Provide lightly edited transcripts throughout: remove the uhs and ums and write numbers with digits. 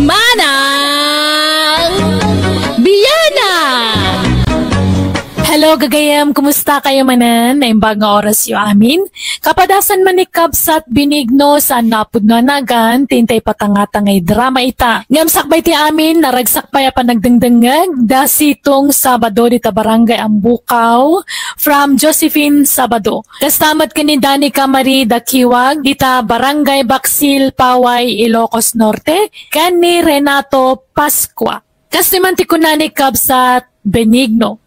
Manang Biyana! Hello gagayam, kumusta kayo manan? Naimbag nga oras yu amin. Kapadasan manikab sat binigno sa napud no anagan, tintay patangatangay drama ita. Ngam sakbay ti amin, naragsak pa ya panagdengdengag, dasitong Sabado dita barangay Ambukaw, from Josephine Sabado. Kastamat kini Dani Kamari Dakiwag, dita barangay Baksil, Paway, Ilocos Norte, kani Renato Pascua. Kastimanti ko nanikab sa Benigno.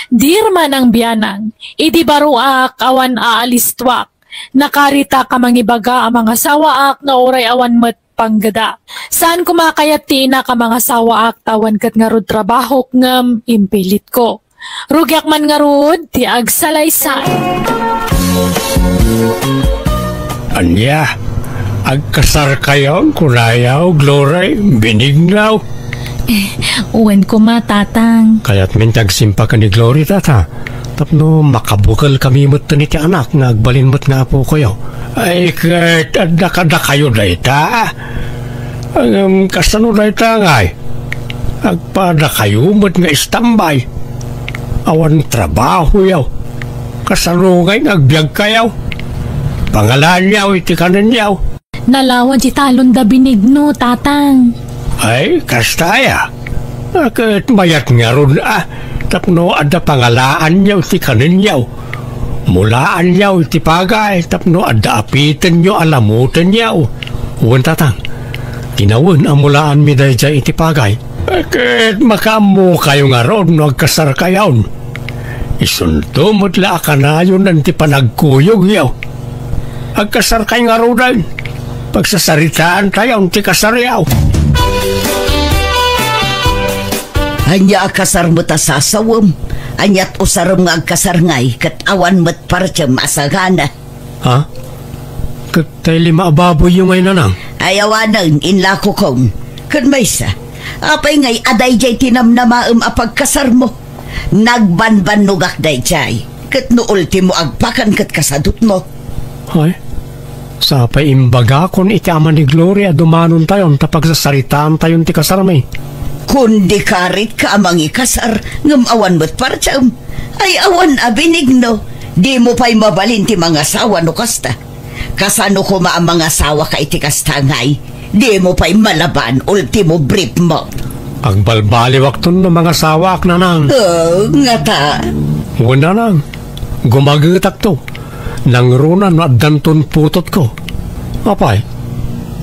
Dirman ang biyanang, idi baruak awan aalistwak, nakarita ka mangibaga ang mga sawaak na oray awan mat panggada. Saan kumakayat ti na ka mga sawaak tawan kat nga rod trabaho ngam impilit ko. Rugyak man nga rod ti agsalaysay. Anya, agkasar kayo kunayaw, Glory, binignaw. Uwan ko matatang. Kaya't mintag simpa ka ni Glory, tata. Tapno makabukal kami mo't ni ti anak, nagbalin mo't nga po kayo. Ay, kahit adakada kayo na ita. Ang kasano na ita ngay. Agpada kayo mo't nga istambay. Awan trabaho yaw. Kasano ngay nagbiag kayaw. Pangalan yaw, iti kanan yaw. Nalawan si talon da binigno, tatang. Ay, kastaya. Kahit mayat nga ron tapno ada pangalaan yaw ti kanin yaw. Mulaan yaw ti pagay, tapno ada apitan yaw alamutan yaw. Uwan tatang, tinawan ang mulaan mi dahi dyan iti pagay. Kahit makamu kayo nga ron, nagkasar kayaw. Isunto mo't laaka na yun ang ti panagkuyog yaw. Agkasar kayo nga ron, pagsasaritaan tayo ti kasar yaw. Anya akasar mo ta sasawam. Anyat usaram nga agkasar ngay, kat awan mo't partyam asagana. Ha? Kat tayo lima ababoy yung ngay nanang? Ayawanan, inlako kong. Kan maysa, apay ngay aday jay tinamnamaam apagkasar mo. Nagbanban nugak day jay, kat no ultimo agpakan kat kasadut mo. Ay, sa paimbaga kon iti ama ni Gloria dumanon tayon tapagsasaritaan tayon ti kasar may. Kundi karit ka amang ikasar, ngam awan mo't partyam. Ay awan abinigno, di mo pa'y mabalin ti mga sawa no kasta. Kasano ko ang mga sawa ka iti kasta ngay, di mo pa'y malaban, ultimo brief mo. Agbalbaliwak ton no mga sawa ak nanang. Nga ta. Wala nang, gumagitak to. Nangrunan no adanton putot ko. Apay,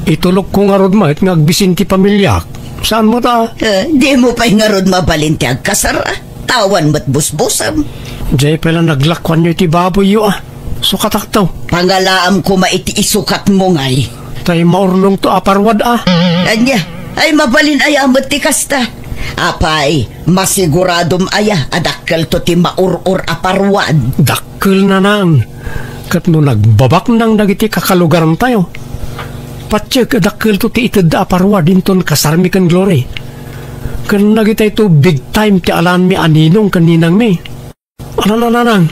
itulog ko nga rod mahit ngagbisin ti pamilyak. Saan mo ta? Di mo pa'y nga rod mabalin ti agkasar, tawan mo't busbusam. Diyay pala naglakwan nyo iti baboy yo Sukatak to. Pangalaam ko maiti isukat mo ngay. Tay maurnong to aparwad Anya, ay mabalin aya mo't ti kasta. Apay, masiguradom aya adakkel to ti maurur aparwad. Dakkel na nang. Kat no nagbabak nang dagiti kakalugaran tayo. Patsyak adakkel to ti itid aparwad inton kasarmi kan Glory. Kan nagitay to big time ti alan mi aninong kaninang mi. Anananang.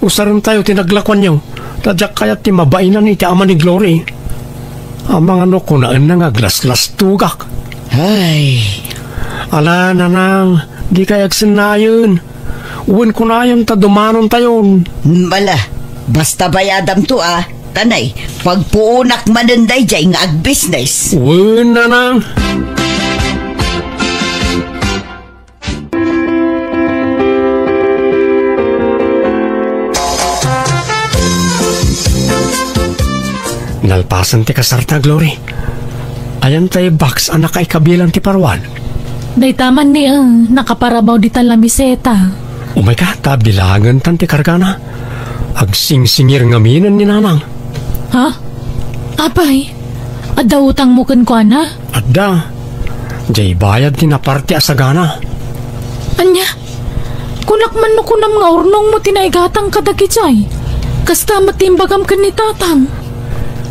Usaran tayo tinaglakwan nyo. Tadyak kaya ti mabainan iti ama ni Glory. Amang ano ko na nga glas-glas tugak. Ay. Ala nanang, di kayag sinayon. Uwan ko na yun, tadumanon tayon. Bala, basta bayadam to Tanay, pagpuunak mananday jay nga ag-business. Uwan nanang. Nalpasan ti kasarta, Glory. Ayan tayo box anak ay kabilang ti parwan. Day taman ni nakaparabaw di talamiseta. Oh my God, tabilangan tan ti kargana. Agsing-singir ngaminan ni nanang. Ha? Apay, adda utang mo kan ko na? Adda. Jay bayad ti naparte asagana. Anya, kunak man no kunam nga urnong mo tinaigatang kadagi jay. Kasta matimbagam kan ni tatang.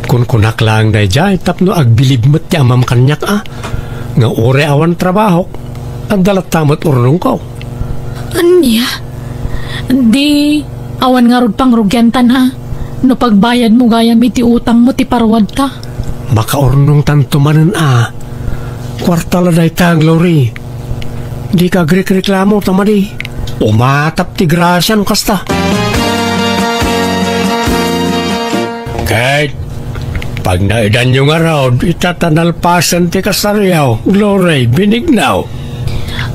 Kun kunak lang day jay, tapno agbilib mo't ti amam kanyak nga ore awan trabaho, ang dalat tamat urnong ko. Anya? Di, awan nga rod pang rugyantan no pagbayad mo gayam iti utang mo ti parwad ta. Makaurnong tanto manan Kwarta la day ta, Glory. Di ka reklamo tamadi. Umatap ti grasya no kasta. Kahit pag naidan yung araw, itatanalpasan ti kasaryaw, Glory, Benignaw.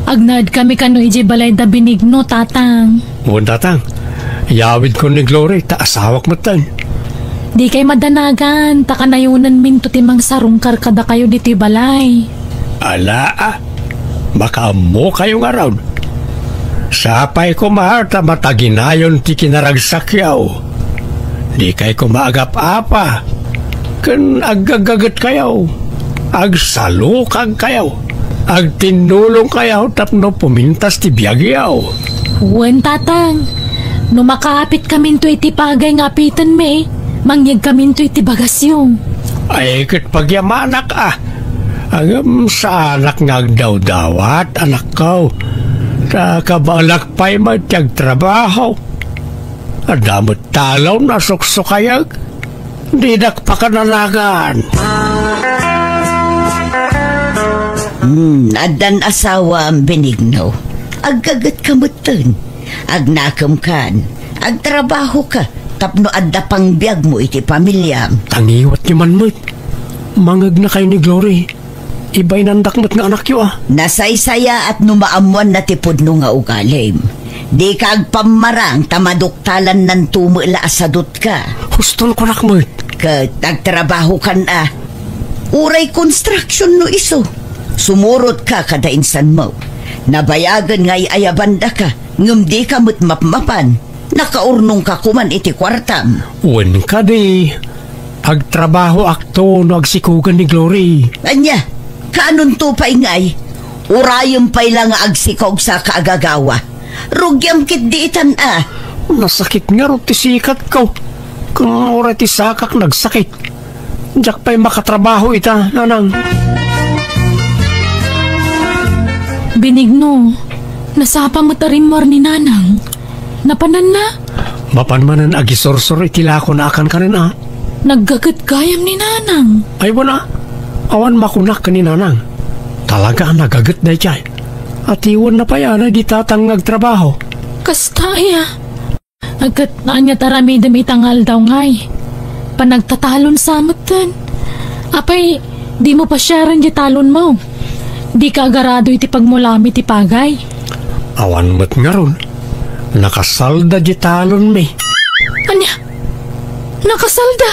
Agnad kami kano iji balay da Benigno, tatang. Uwan tatang, yawid ko ni Glory, taasawak mo tan. Di kay madanagan, takanayunan minto timang sarungkar kada kayo diti balay. Ala makaamo kayong araw. Sapay ko maharta mataginayon ti kinaragsakyaw. Di kay ko maagap-apa. Kan agagagat kayaw. Agsalukag kayaw. Agtinulong kayaw tapno pumintas ti biyagyaw. Uwan, tatang. No makahapit kaminto iti pagay nga apitan me, mangyag kaminto iti bagasyong. Ay kat pagyamanak Agam sa anak ngagdaw-dawat, anak ko. Kabalak pa'y matiyag trabaho. Adamot talaw na suksukayag. Didak pa kanalagan. Adan asawa ang Benigno. Aggagat kamutan. Agnakam kan. Agtrabaho ka. Tapno adda pang biyag mo iti pamilyam. Tangiwat ni manmo't. Mangag na kayo ni Glory. Iba'y nandakmat nga anak yo Nasaysaya at numaamuan na tipod no nga ugalim. Di ka agpamarang tamaduktalan ng tumula asadot ka. Hustol ko nakmat. Kat nagtrabaho kan Uray construction no iso. Sumurot ka kada insan mo. Nabayagan nga'y ayabanda ka. Ngum di ka mapmapan. Nakaurnong ka kuman iti kwartam. Uwan ka di. Agtrabaho akto no agsikugan ni Glory. Anya? Kanon to pa ingay, urayong pa'y lang agsikog sa kaagagawa. Rugyam kit diitan Nasakit nga ro ti sikat ko. Kung oray ti sakak nagsakit. Diyak pa'y makatrabaho ita, nanang. Benigno, nasapa mo tarin mo ni nanang. Napanan na? Mapanmanan agisorsor itilako na akan ka rin Naggagat gayam ni nanang. Ay wala. Awan makunak ka ni nanang. Talaga nagagat na ichay. At iwan na pa yan ay di tatang nagtrabaho. Kasta Agat na niya taramidam itangal daw ngay. Panagtatalon sa amatan. Apay, di mo pa siya rin di talon mo. Di ka agarado iti pagmulami ti pagay. Awan mo't nga ron. Nakasalda di talon me. Anya? Nakasalda?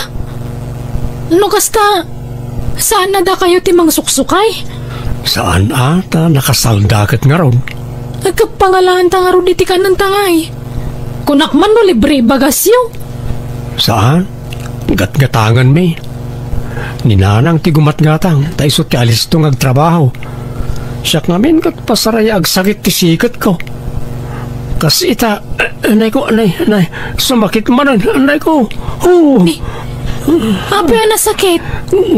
No kasta? Saan na da kayo timang suksukay? Saan nakasaldakat nga ron? Nagkapangalaan ta nga ron iti ka ng tangay. Kunakman no libre bagasyo. Saan? Gatgatangan me. Ninanang ti gumatgatang, tayo so ti alis tong agtrabaho. Siyak namin kat pasaraya agsakit ti sikat ko. Kasi ita, anay, sumakit manan, anay ko. Apo yan nasakit.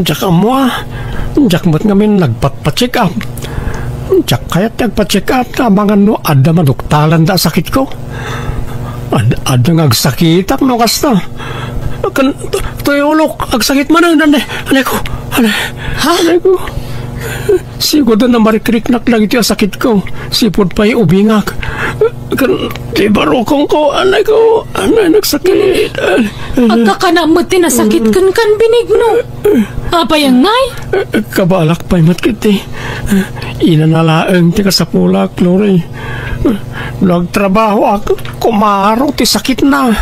Diyak mo Diyak mo't ngamin nagpat-pa-check up. Diyak kaya't nagpa-check up na mga ada maduktalan da sakit ko. Ada ngagsakitak no kasta. Tuyulok, agsakit man anay ko. Anay ko. Siguro na marikrik-nak lang ito sakit ko. Sipod pa'y ubingak. Ibarokong ko, anay nagsakit. Agkakanamot tinasakit kan Benigno. Apayang ngay? Kabalak pa'y matkiti. Inanalaang ti kasapulak, Glory. Nagtrabaho ako, kumaro ti sakit na.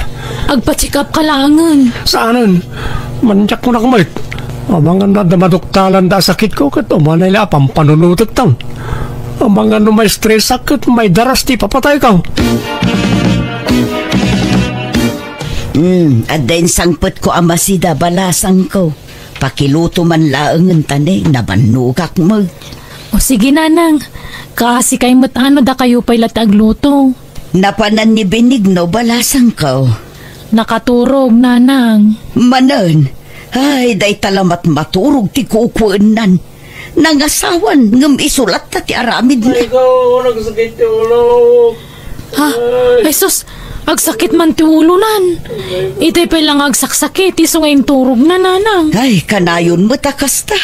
Agpa-check up ka langan. Saanan? Manjak ko na kumait. Amangan na damaduktalan da sakit ko kat umanay la pampanunutot tang. Amangan no may stress sakit, may daras ti papatay ka. Adain sangpot ko amasida balasang ko. Pakiluto man laangan tane, nabanugak mo. O sige nanang, kasi kay matano da kayo pa'y latagluto. Napanan ni Benigno balasang ko. Nakaturog nanang. Manan, ay day talamat maturog ti kukuenan. Nangasawan ngem isulat ta ti aramid na. Ay ko, nagsakit ti ulo. Ha? Ay sus, Agsakit man ti ulunan. Itay pa lang agsaksakit, iso ngayong turog na nanang. Ay, kanayon mo takasta.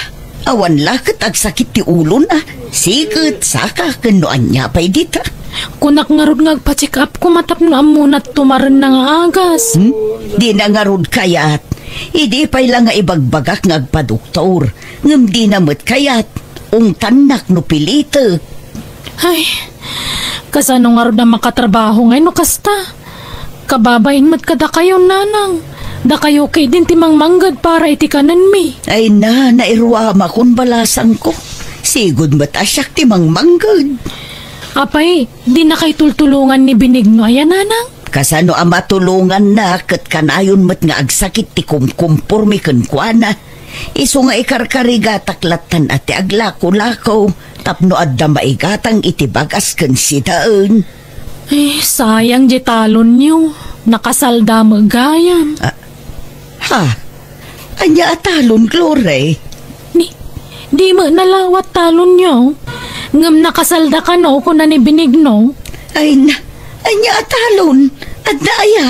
Awan lakit agsakit ti ulo na. Sikit, saka, kanuan niya pa'y dita. Kunak nga rod nga agpa-check up ko matap na amunat tumaran na nga agas. Di na nga rod kayat. Idi pa'y lang nga ibagbagak nga agpa-doktor. Ngam di namot kayat. Tanak no pilita. Ay, kasano nga rod na makatrabaho ngayon no kasta. Kababain mat kada kayo nanang. Da kayo kay din timang manggad para itikanan mi. Ay na, nairuama kung balasang ko. Sigod matasyak timang manggad. Apay, di na kay tultulungan ni Benigno ayan nanang. Kasano ang matulungan na kat kanayon mat nga agsakit ti kumkumpur mi kunkwana. Iso nga ikarkariga taklatan at aglako-lako tapno adda maigatang itibagas kan sidaan. Eh, sayang di talon niyo. Nakasalda magayam. Ha? Anya atalon, Glory? Di mo nalawat talon niyo. Ngam nakasalda ka no kung na ni Benigno. Ay na, anya atalon. Adda aya.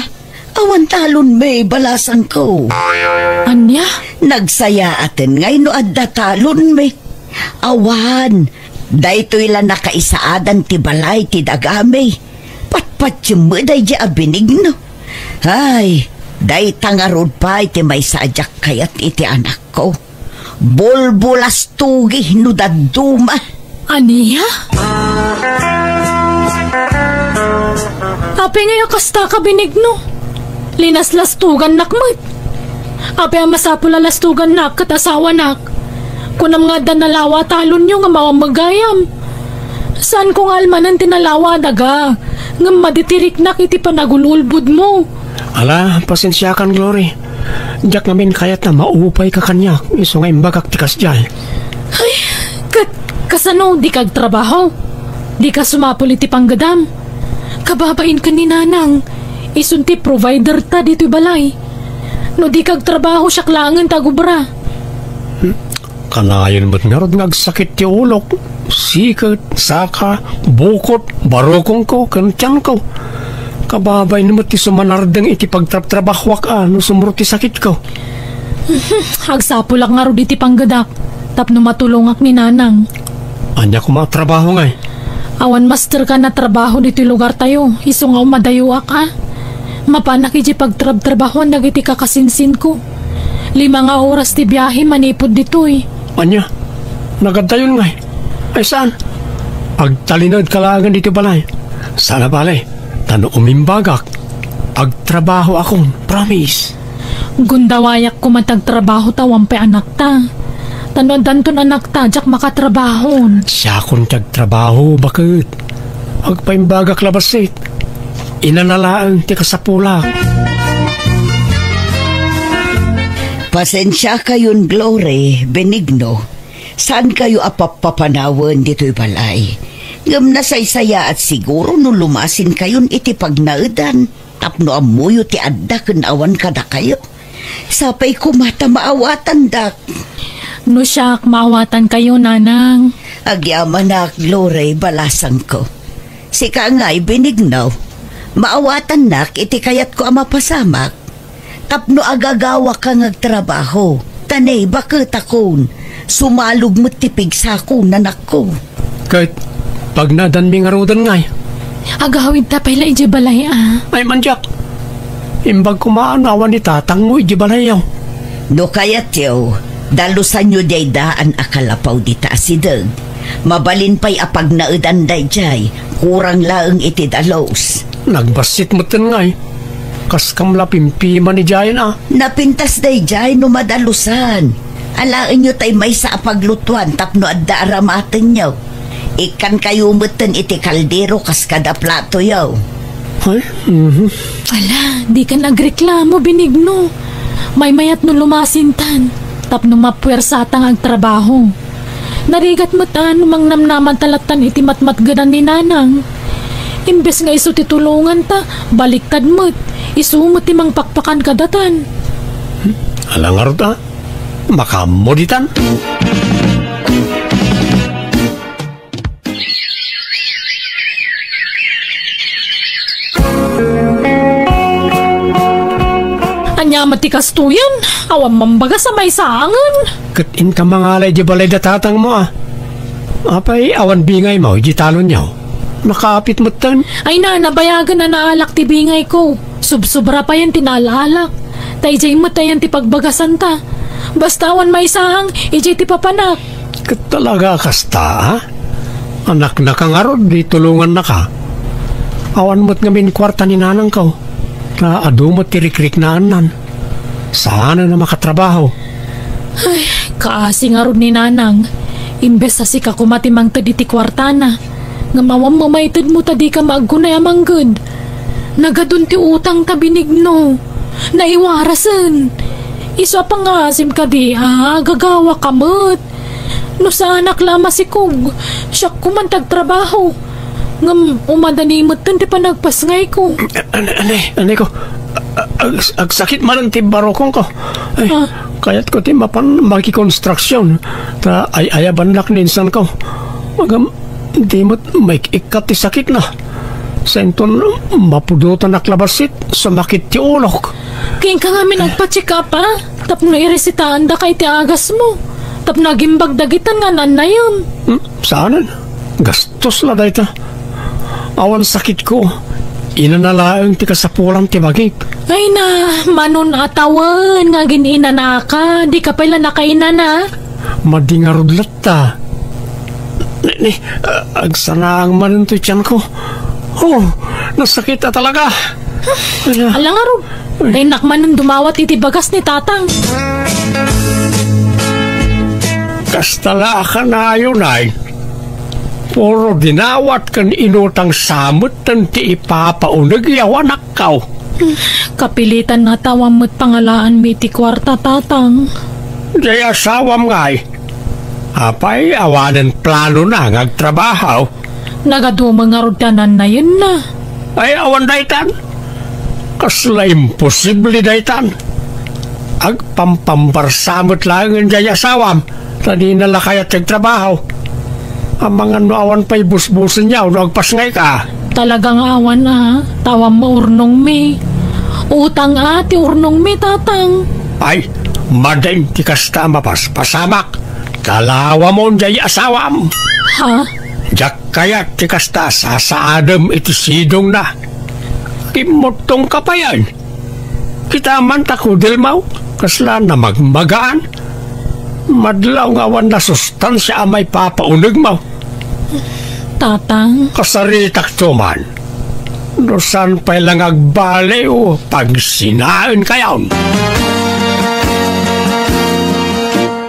Awan talon may balasang ko. Anya? Nagsaya atin ngay no adda talon may. Awan. Daytoy lang nakaisaadan ti balay ti dagame. Patpat yung muday di Benigno. Ay, day tangarod pa iti may sadyak kayat iti anak ko. Bulbulas tugi no daduma. Aniya? Ape ngayon kasta ka Benigno. Linaslas-tugan nakmat. Ape ang masapula lastugan nak kat asawa nak. Kunam nga danalawa talon nyo nga mawamagayam. Saan kong almanan tinalawa daga? Nga maditirik nak iti panagululbud mo. Ala, pasensya kan, Glory. Diyak namin kayat na maupay ka kanyak. Iso nga imbagak tikas dyan. Ay, kasano di kag trabaho? Di ka sumapul iti panggadam. Kababain ka ni nanang. Isunti provider ta dito'y balay. No di kag trabaho siya klangan tagubra. Kanayon mo't nga rod ngagsakit ti ulok. Sikat, saka, bukot, barokong ko, kantyan ko. Kababay naman ti sumanardang iti pagtrap-trabahwak no sumuro ti sakit ko. Hagsapulak nga rod iti panggadak. Tapno matulungak ni nanang. Anya ko matrabaho nga. Awan master ka na trabaho dito lugar tayo. Iso nga umadayuak ha. Mapanak iti pagtrab-trabahoan nagiti kakasinsin ko. 5 nga oras ti biyahe manipod dito'y. Anya, nagadayon nga. Ay saan? Pagtalinod kalangan dito balay. Sana balay, tano umimbagak. Pagtrabaho akong, promise. Gundawayak ko matagtrabaho tawang pe anak ta. Tano danton anak ta, jak makatrabahon. Siya akong tagtrabaho, bakit? Pagpaimbagak labasit. Inanalaan ti kasapulak. Pasensya kayon, Glory, Benigno. Saan kayo apapapanawan dito'y balay? Ngam nasaysaya at siguro no lumasin kayon iti pagnaudan. Tapno amuyo ti adda kanawan kada kayo. Sapay kumata maawatan dak. No siyak, maawatan kayo nanang. Agyaman na, Glory, balasang ko. Sika nga'y Benigno. Maawatan nak iti kayat ko ang mapasamak. Tapno agagawa ka ngagtrabaho. Tanay bakit akon. Sumalog mo't tipig sa ako nanak ko. Kahit pag nadanmi nga rodan ngay. Agawid ta pala iji balay Ay manjak. Imbag kumaanawan ni tatang mo iji balayaw. No kayat yaw, dalusan nyo day daan akalapaw di taasideg. Mabalin pa'y apag naudan day jay, kurang laeng iti dalos. Nagbasit mo tin ngay. Kas kamlapimpiman ni Jayan Napintas day jay no madalusan. Alain nyo tay may sa apaglutuan tapno adda aramaten nyo. Ikan kayo mutan iti kaldero kas kada plato yaw. Ay, Ala, di ka nagreklamo, Benigno. May mayat no lumasintan. Tapno mapuwersatang ang trabaho. Narigat mo ta mang namnaman talatan iti matmatgadan ni nanang. Imbes nga iso titulungan ta, baliktad mo't. Isumot timang pakpakan kadatan. alangar ta. Makamuditan. mati kastuyan. Awan mambaga sa may saangan. Katin ka mga alay di balay datatang mo Apay awan bingay mo, di talon niyaw. Nakapit mo tan. Ay na, nabayagan na naalak ti bingay ko. Subsubra pa yan tinaalak. Tayjay mo tayan ti pagbagasan ta. Basta awan may saang, ijay ti papanak. Talaga kasta, ha? Anak na kang arod, di tulungan na ka. Awan mo't ngamin kwarta ni nanang ka. Na adumot tirik-rik na anan. Sana na makatrabaho. Ay, kaasing arod ni nanang. Imbes sa sika kumatimang tadi ti kwarta na. Nga mawam mamaitid mo tadi ka maagunay amang good. Nagadun ti utang tabinigno. Naiwarasan. Isa pa nga asim ka di ha, gagawa kamot. No sa anak lama si Kog, siya kumantag trabaho. Ngam umadanimot tan ti panagpasngay ko. Anay ko, ag sakit man ang tibarokong ko. Ay, kaya't ko ti mapan makikonstruksyon. Ta ay ayaban lak ninsan ko. Magam, di mo't may ikat ti sakit na. Senton mapudutan naklabasit, sumakit ti ulok. Kaya ka nga minagpa-check up ha? Tapno iresitahan da kay ti agas mo. Tapno nagimbag dagitan nga nan na yun. Saanan? Gastos na dahi ta. Awan sakit ko. Inanalaang ti kasapulang ti bagik. Ay na, manon atawan nga ginina na ka. Di ka pala nakaina na. Madingarudlat ta. Agsanaang manon to tiyan ko. Oh, nasakit na talaga. Alang arod. Ay nakman nung dumawat iti bagas ni tatang. Kastala ka na yun ay. Puro dinawat kan inutang samot tan ti ipapaunag yawan akaw. Kapilitan na tawam mo't pangalaan mi ti kwarta tatang. Di asawam ngay. Apay awanan plano na ngagtrabaho. Nagadumang arudanan na yun na. Ay awan daytan. Kasla imposible daytan. Agpampambarsamot lang ang jay asawam. Tadi na lakayat nagtrabaho. Ang mga awan pa'y busbusin niya, agpasngay ka. Talagang awan ha. Tawam mo urnong mi. Utang ati urnong mi tatang. Ay, madain ti kasta mapas pasamak. Kalawa mo jay asawam. Ha? Jak kayat ti kasta sasaadam iti sidong na. Kimotong ka pa yan. Kita man takudil mo. Kasla na magmagaan. Madlaw nga awan na sustansya amay papaunig mo. Tatang? Kasaritak tuman. Nosan pa'y lang agbali o pagsinaan kayon.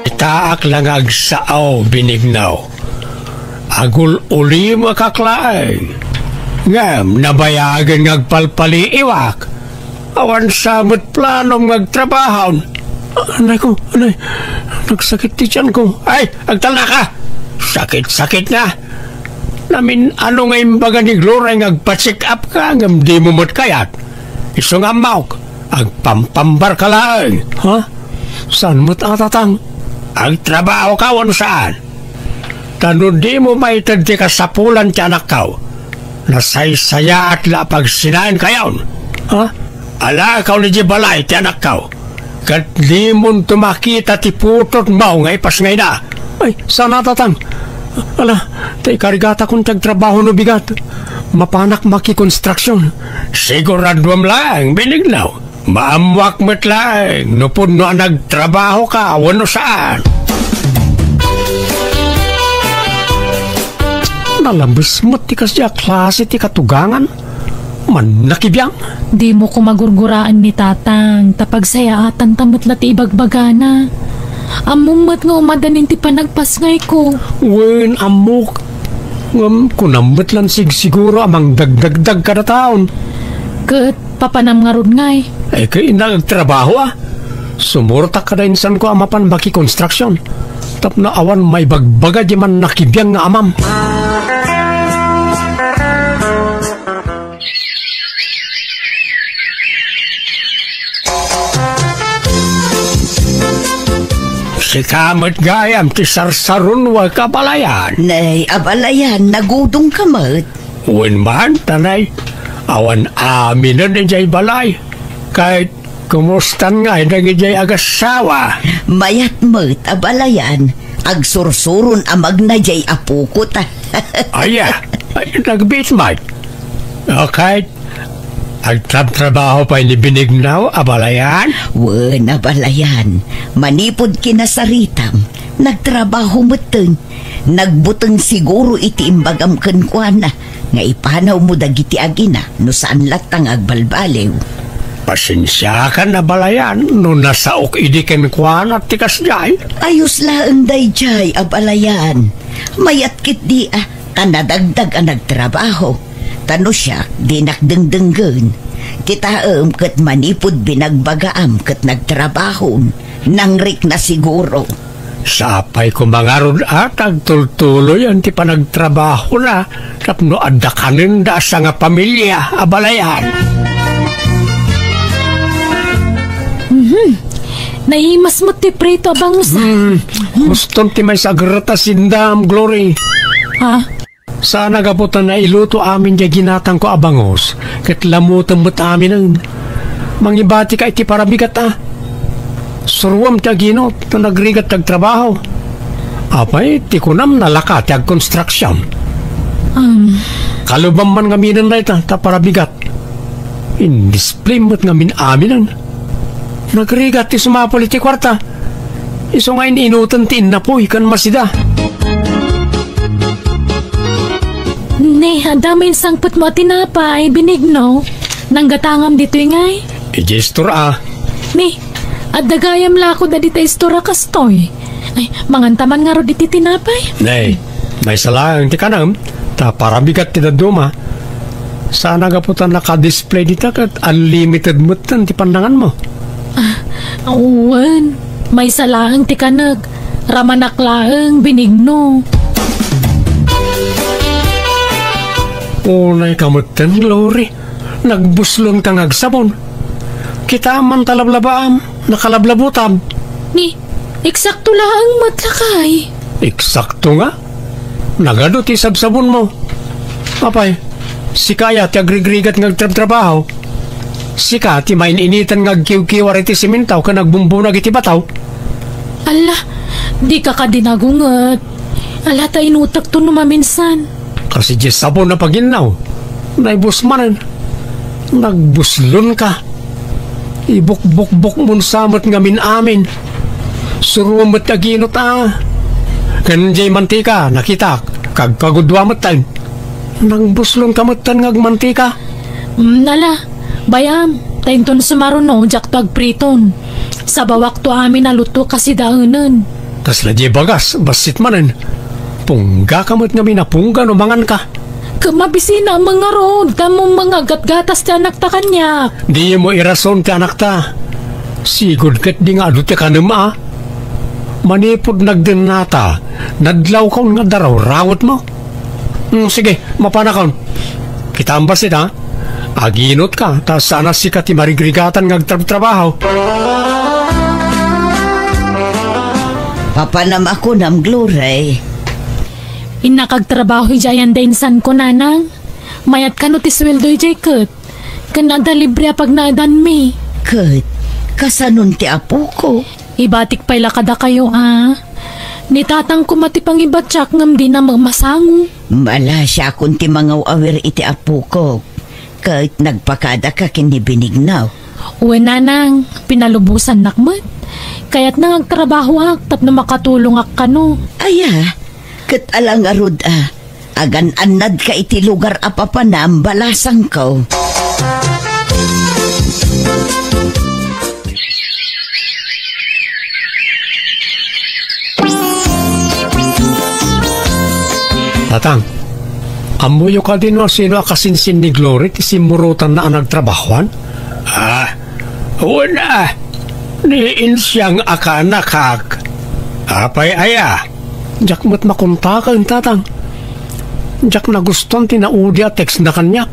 Itaak lang agsaaw binignaw. Agul uli makaklaay. Ngam nabayagan ngagpalpali iwak. Awan samot planom ngagtrabahon. Anay ko, nagsakit ti tiyan ko. Ay, agtala ka. Sakit-sakit na. Namin ano nga imbaga ni Gloria ngagpa-check up ka, ngam di mo mo't kayat. Iso nga mauk, agpampambar ka lang. Ha? Saan mo't atatang? Agtrabaho ka wano saan? Tano di mo maitad ti kasapulan ti anak ka. Nasaysaya at lapag sinaan kayon. Ha? Ala ka ni Jibalay ti anak ka. Kat di mo tumakita ti putot mo ngay pas ngay na. Ay, sana tatang. Ala, tay karigata kong tagtrabaho no bigat. Mapanak makikonstruksyon. Siguraduam lang, biniglaw. Maamwak mo't lang. Nupod no nagtrabaho ka, wano saan. Nalabas mo't ti kasya klase ti katugangan. Man nakibiyang. Di mo ko magurguraan ni tatang. Tapagsayaatan tamot lati ibagbagana. Amumat nga umadanin ti panagpasngay ko. Wen, amok. Ngam, kunambet lang siguro amang dagdagdag kada taon. Kat, papanam nga ron ngay. Eh, kaya nagtrabaho Sumurta ka na insan ko amapan baki konstruksyon. Tap na awan may bagbaga di man nakibiyang nga amam. Si kamot gayam ti sarsarun wa kabalayan. Nay, abalayan, nagudong kamot. Uwan man, tanay. Awan amin na jay balay. Kahit Kumustan nga nagijay agasawa? Mayat mo't abalayan, agsursurun amag na jay apuko ta. Aya, nagbitmay. Okay. Agtrabaho pa ni Binignaw, abalayan? Wen abalayan, manipod kinasaritam, nagtrabaho muteng, nagbuteng siguro iti imbagam kenkwana, nga ipanaw mo dagiti agina, no saan latang agbalbalew. Pasensya ka na balayan, no nasaok idiken kwa na tikas jay. Ayos laeng day jay, abalayan. Mayat kit di tanadagdag ang nagtrabaho. Tano siya, di nakdengdenggen. Kita ket manipod binagbagaam ket nagtrabaho. Nangrik na siguro. Sapay ko mangarod atag tultuloy ang ti panagtrabaho na tapno adda kanin da sa nga pamilya, abalayan. Naimas mo ti prito abang sa... Guston ti may sagrata sindam, Glory. Ha? Sana gaputan na iluto amin di ginatang ko abangos. Kat lamutan mo't amin ang mangibati ka iti parabigat Surwam ti aginot na nagrigat tagtrabaho. Apay, ti kunam nalaka ti ag-construction. Kalubam man ngaminan na ita, ta parabigat. In-display mo't ngamin amin ang nagrigat ti sumapol iti kwarta. Iso ngayon inutan ti inapoy kan masida. Ne, adamay sangput mo tinapay, Binigno. Nanggatangam dito ngay. Ijestor Ne, adagayam la ako da dita istora kastoy. Ay, mangantaman nga ro diti tinapay. Nay, may salang ti kanam, ta parabigat ti daduma. Sana gaputan naka-display dita kat unlimited mutan ti pandangan mo. Uwan, may salaang ti kanag. Ramanaklaang Binigno. Unay kamutan, Glory. Nagbuslon kang agsabon. Kita man talablabaam, nakalablabutam. Ni, eksakto lang matlakay. Eksakto nga. Nagado ti sabsabon mo. Apay, si kaya ti agrigrigat ngagtrabaho. Sika ti main-initan ngagkiw-kiwar iti simintaw ka nagbumbunag iti bataw. Ala, di ka kadinagungat. Ala ta inutak to numaminsan. Kasi di sabon na paginaw. Naibusmanan. Nagbuslon ka. Ibuk-buk-buk mun samot ngamin amin. Surumot aginot Kanjay mantika, nakita. Kagkagudwa matan. Nagbuslon ka matan ngagmantika. Nala. Bayam, tainton sumaruno, jak to agpriton. Sa bawak to amin naluto kasi daunan. Kasla di bagas, basit manan. Pungga kamot nga minapungga no mangan ka. Kamabisina mga rod, kamong mga gatgatas ti anak ta kanya. Di mo irason ti anak ta. Sigod kat di nga adute ka nama. Manipod nagdenata, nadlaw kaon nga daraw, rawot mo. Sige, mapanakaon. Kita ang basit Aginot ka, ta sana si ka ti marigrigatan ngagtrabaho. Papanam ako nam Glory. Inakagtrabaho jayan dainsan ko nanang. Mayat ka no ti sweldo jay ket. Kanada libre pag naadan mi. Ket, kasanon ti apo ko. Ibatik pa'y lakada kayo Nitatang ko matipang ibatsak ngam di na magmasango. Mala siya kung ti mga awir iti apo ko. Kahit nagpakada ka kini Binignaw. Uwe nanang, pinalubusan nakmat. Kaya't nangagtrabaho tapno makatulong ak kano. Aya, kat alang arud agan-anad ka iti lugar apapanam balasang ko. Tatang, amuyo ka din sino akasinsin ni Glory ti simurutan na nagtrabahuan? Una, niin siyang akanakak. Apay aya, jak mo't makuntakan tatang. Jak na guston tinaudi text na kanya.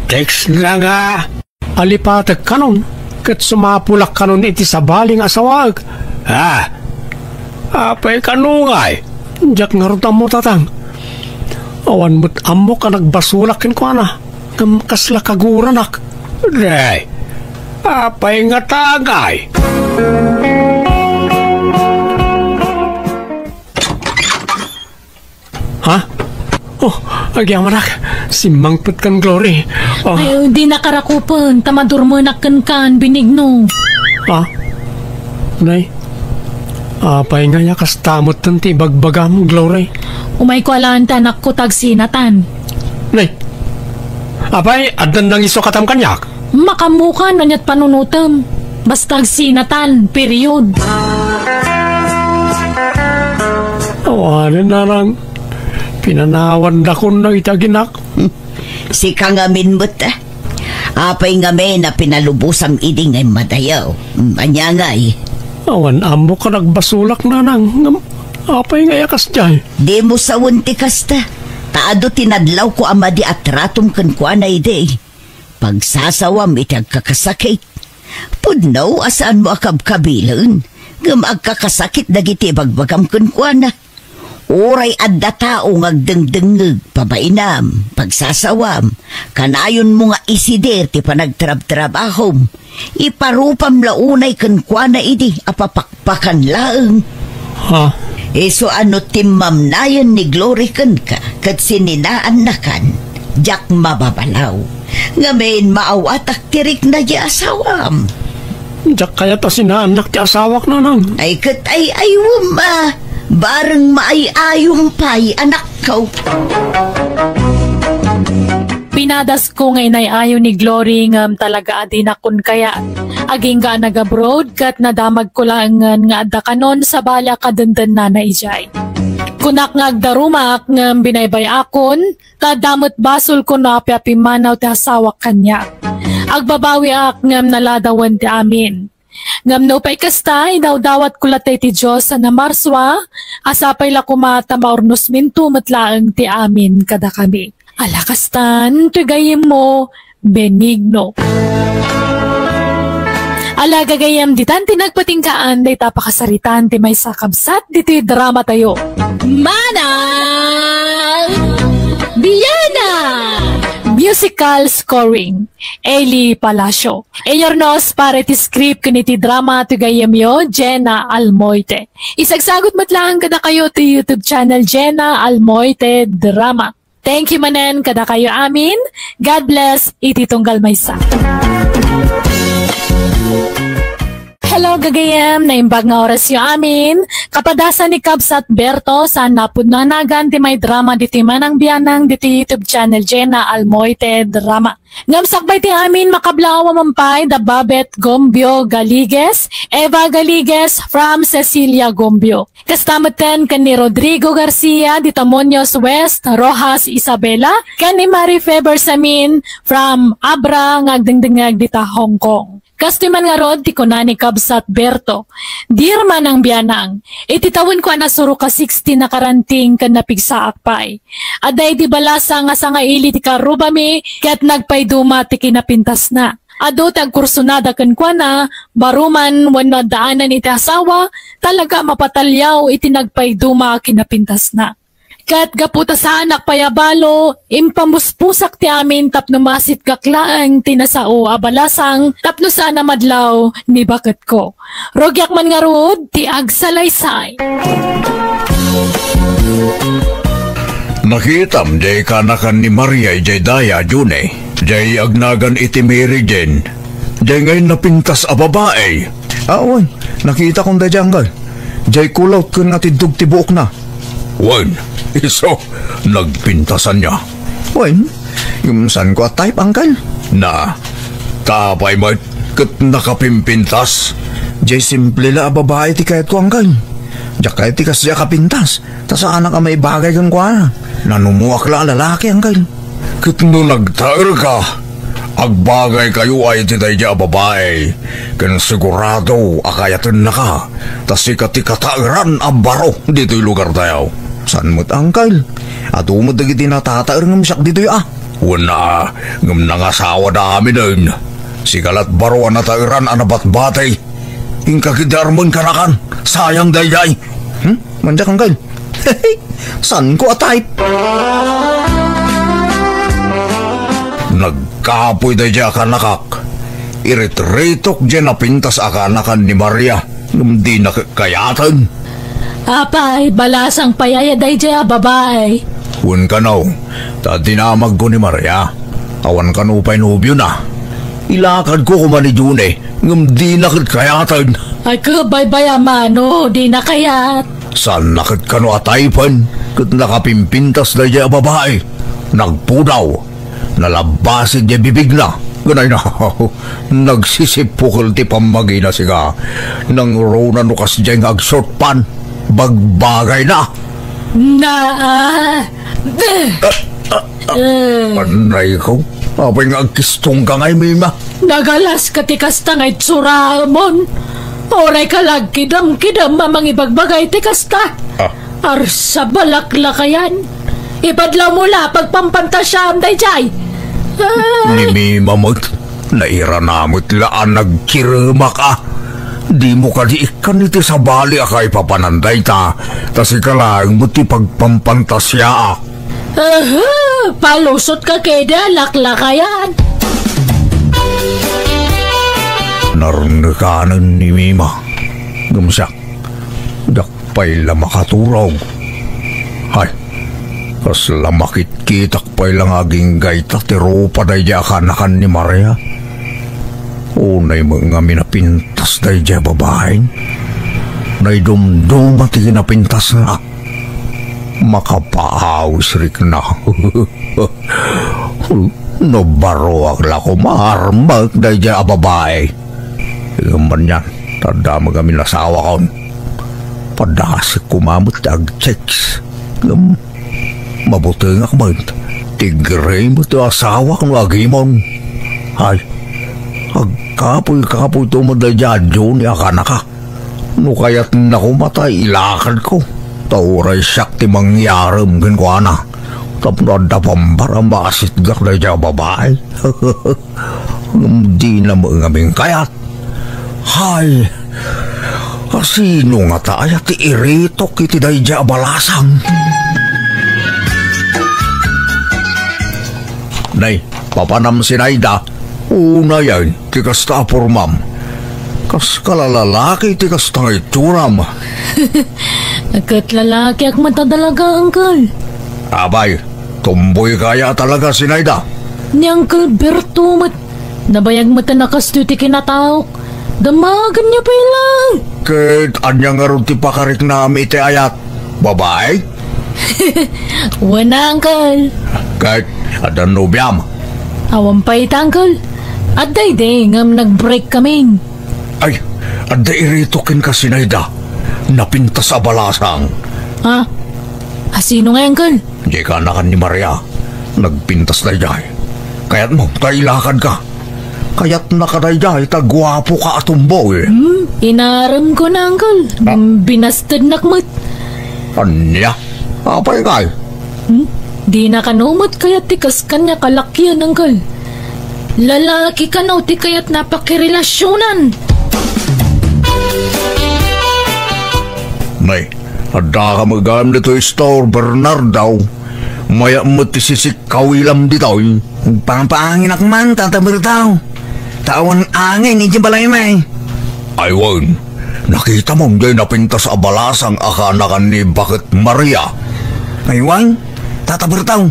Text na nga. Alipatag kanon, kat sumapulak kanon iti sabaling asawag. Apay kanungay, jak nga rutam mo tatang. Awan mo't amo ka nagbasulakin ko Kasla kaguranak. Day, Apay nga tagay. Ha? Oh, agyang manak. Simangpot kan Glory. Oh. Ay, di nakarakupan. Tamadurmanak kan Benigno. Ha? Nay? Apay nga yakas tamot tanti bagbagam, Glory. Umay ko alaan tanak ko tagsinatan. Nay? Apay, adan nang iso katam kanyak? Makamukan na niya't panunutam. Basta sinatan, period. Awanin na lang. Pinanawan da ko na itaginak. Si kangamin mo ta. Apay ngamin na pinalubusam iding ay madayaw. Anya nga eh. Awan amo ka nagbasulak na nang. Apay nga yakas dyan. Di mo sa wunti kasta. Taado tinadlaw ko amadi at ratom kan kwa na ide. Pagsasawam itag kakasakit. Pudnaw asaan mo akab-kabilan. Gamag kakasakit dagiti bagbagam kan kwa na. Oray adda tao ngagdengdengeg pabainam, pagsasawam, kanayon mo nga isider ti panagtrab-trabahom, iparupam launay kan kwa na idi apapakpakan laeng. Ha? So ano timmamnayan ni Glory kan ka, kat sininaan na kan, jak mababalaw, ngamin maawatak tirik na di asawam. Jak kaya ta sinaanak ti asawak na nang. Ay kat ay aywam bareng maayayong pay anak ko. Pinadas ko ngay ayaw ni Glory ngam talaga adinakon kaya. Aging ga nag-abroad kat nadamag ko lang nga adda kanon sa bala kadandan na ijay. Kunak nga agdarumak ngam binaybay akon, kadamot basol ko na piapimanaw ti asawak kanya. Agbabawi ak ngam naladawan ti amin. Ngam no pa'y kastay, daw-dawat kulatay ti Diyos na marswa, asapay la kumata maurnos minto matlaang ti amin kada kami. Alakastan, tugayim mo, Benigno. Ala gagayam ditan tinagpatingkaan, day tapakasaritan ti may sakabsat, diti drama tayo. Manang Biyana! Musical scoring, Eli Palacio. Eyornos para ti script kuniti drama tugayam yo, Jenna Almoite. Isagsagot matlang kada kayo ti YouTube channel Jenna Almoite Drama. Thank you manen kada kayo amin. God bless, iti tunggal maysa. Hello gagayam, naimbag nga oras yung amin. Kapadasan ni Cubs at Berto sa napudnanagan ti may drama diti manang biyanang diti YouTube channel Jenna Almoite Drama. Ngamsakbay ti amin makablawa mampay da Babet Gombio Galigues, Eva Galigues from Cecilia Gombio. Kastamatan kan ni Rodrigo Garcia di Tamonios West, Rojas Isabela, kan ni Marie Feber Samin from Abra ngagdengdengag dita Hong Kong. Kastiman nga rod, ti kunani Kabsat Berto. Dirman ang biyanang, ititawin ko na suro ka 60 na karanting kan napigsaak pay. Aday di balasa nga sa nga ili ti karubami, kat nagpayduma ti kinapintas na. Ado tag kursunada kan kwa na, baruman wano daanan iti asawa, talaga mapatalyaw iti nagpayduma kinapintas na. Kat gaputa sa anak payabalo, impamuspusak ti amin tapno masit kaklaan tinasao abalasang tapno sana madlaw ni bakat ko. Rogyak man nga rod, ti agsalaysay. Nakitam jay kanakan ni Maria jay daya june, jay agnagan iti Mary Jane, jay ngayon napintas a babae. Wan, nakita kong dadyanggal. Jay kulaut kun ati dugtibuok na. Wan, iso, nagpintasan niya. Wan, yung san ko at type, angkal? Na, kapay mo kat nakapimpintas. Jay simple la babae ti kahit ko, angkal. Diyak kahit ti kasya kapintas. Tas anak ka may bagay kang kwa na. Nanumuak la lalaki, angkal. Kat no nagtaer ka, agbagay kayo ay titay diya babae. Kan sigurado akayatan na ka. Tas ikati katairan ang baro dito'y lugar tayo. San mo't angkal? At umadagiti na tataer ng misyak dito'y Una, ngam nangasawa na amin din. Sikalat baro na tairan anabat-batay. Ingkakidarman kanakan, sayang dayay. Manjak angkal? San ko at type? Nagkapoy dayay kanakak. irit-ritok dyan napintas akanakan ni Maria. Di nakakayatan. Apay, balasang payayaday dya babae. Hun ka no, dinamag ko ni Maria. Awan ka no pa'y nubyo na. Ilakad ko kumani June, di nakakayatan. Ay kabay-bay amano, di na kayat. Saan nakit ka no ataypan? Kat nakapimpintas na dya babae. Nagpudaw. Nalabasin dya bibig na. Ganay na. Nagsisipukul ti pamagi na siga. Nang rona nukas dya ng agshort pan. Bagbagay na. Anay ko. Apay nga agkistong ka ngay, Mima. Nagalas katikas tangay tsuramon. Oray ka kidam-kidam mamang ibagbagay tikasta. Arsa balaklakayan. Ibadlaw mula pagpampantasyam day jay. Ni Mima mo't naira namot laan nagkirma ka. Di mo ka di ikan iti sa bali akay papananday ta. Tas ikalang mo ti pagpampantasya. Palusot ka keda laklakayan. Narunakanan ni Mima. Gamsak. Dakpay la makaturog. Hay. Kas lamakit kitak pa'y lang aging gaita. Tiro pa day akanakan ni Maria. Unay mga minapintas day dya babaeng. Nay dumduma ti kinapintas na. Makapaawis rik na. No baro akla ko maharmag day dya babae. Igaman yan. Tada mga minasawa kaon. Padasik kumamot ag-checks. Mabuti nga kaman. Tigray mo ito asawa kung agimon. Ay. Agkapoy-kapoy ito madayadyo ni akana ka. No kaya't nakumatay ilakad ko. Tauray siyak ti mangyaram ginkwana. Tapno da pambara masit gak na dya babae. Di na mga aming kayat. Hay. Sino nga tayo ti iritok iti day dya balasang. Nay, papanam si Naida. Una yan, tikasta pormam. Kas kalalalaki tikasta ngay turam. Agkat lalaki ak matadalaga, Uncle. Abay, tumboy kaya talaga si Naida. Ni Uncle Berto nabayag mata nakasto ti kinataok. Damagan niya pa ilang. Kahit anyang aron ti pakarik namin iti ayat. Babae? Wana, Uncle. Kahit adan nobyam. Awan pa ita, Uncle. At day ngam nag-break kami. Ay, ada iritokin ka si Naida. Napinta sa balasang. Ha? Sino nga, Uncle? Di ka nakan ni Maria. Nagpintas na jay. Kaya't mo, tailakad ka. Kaya't nakadayjay, tagwapo ka atumbo eh. Inaram ko na, Uncle. Binastad nakmat. Anya? Apay kay? Di na kanumot kaya't tikas kanya kalakyan, Uncle. Lalaki ka na ti kaya't napakirelasyonan. Nay, ada ka magam dito store Bernard daw. Maya mo ti sisik kawilam dito. Pampaangin akman, tatabir tao. Tawan angin, hindi balay may. Aywan, nakita mong di napinta sa balasang akanakan ni Bakit Maria. Aywan, tatabir tao.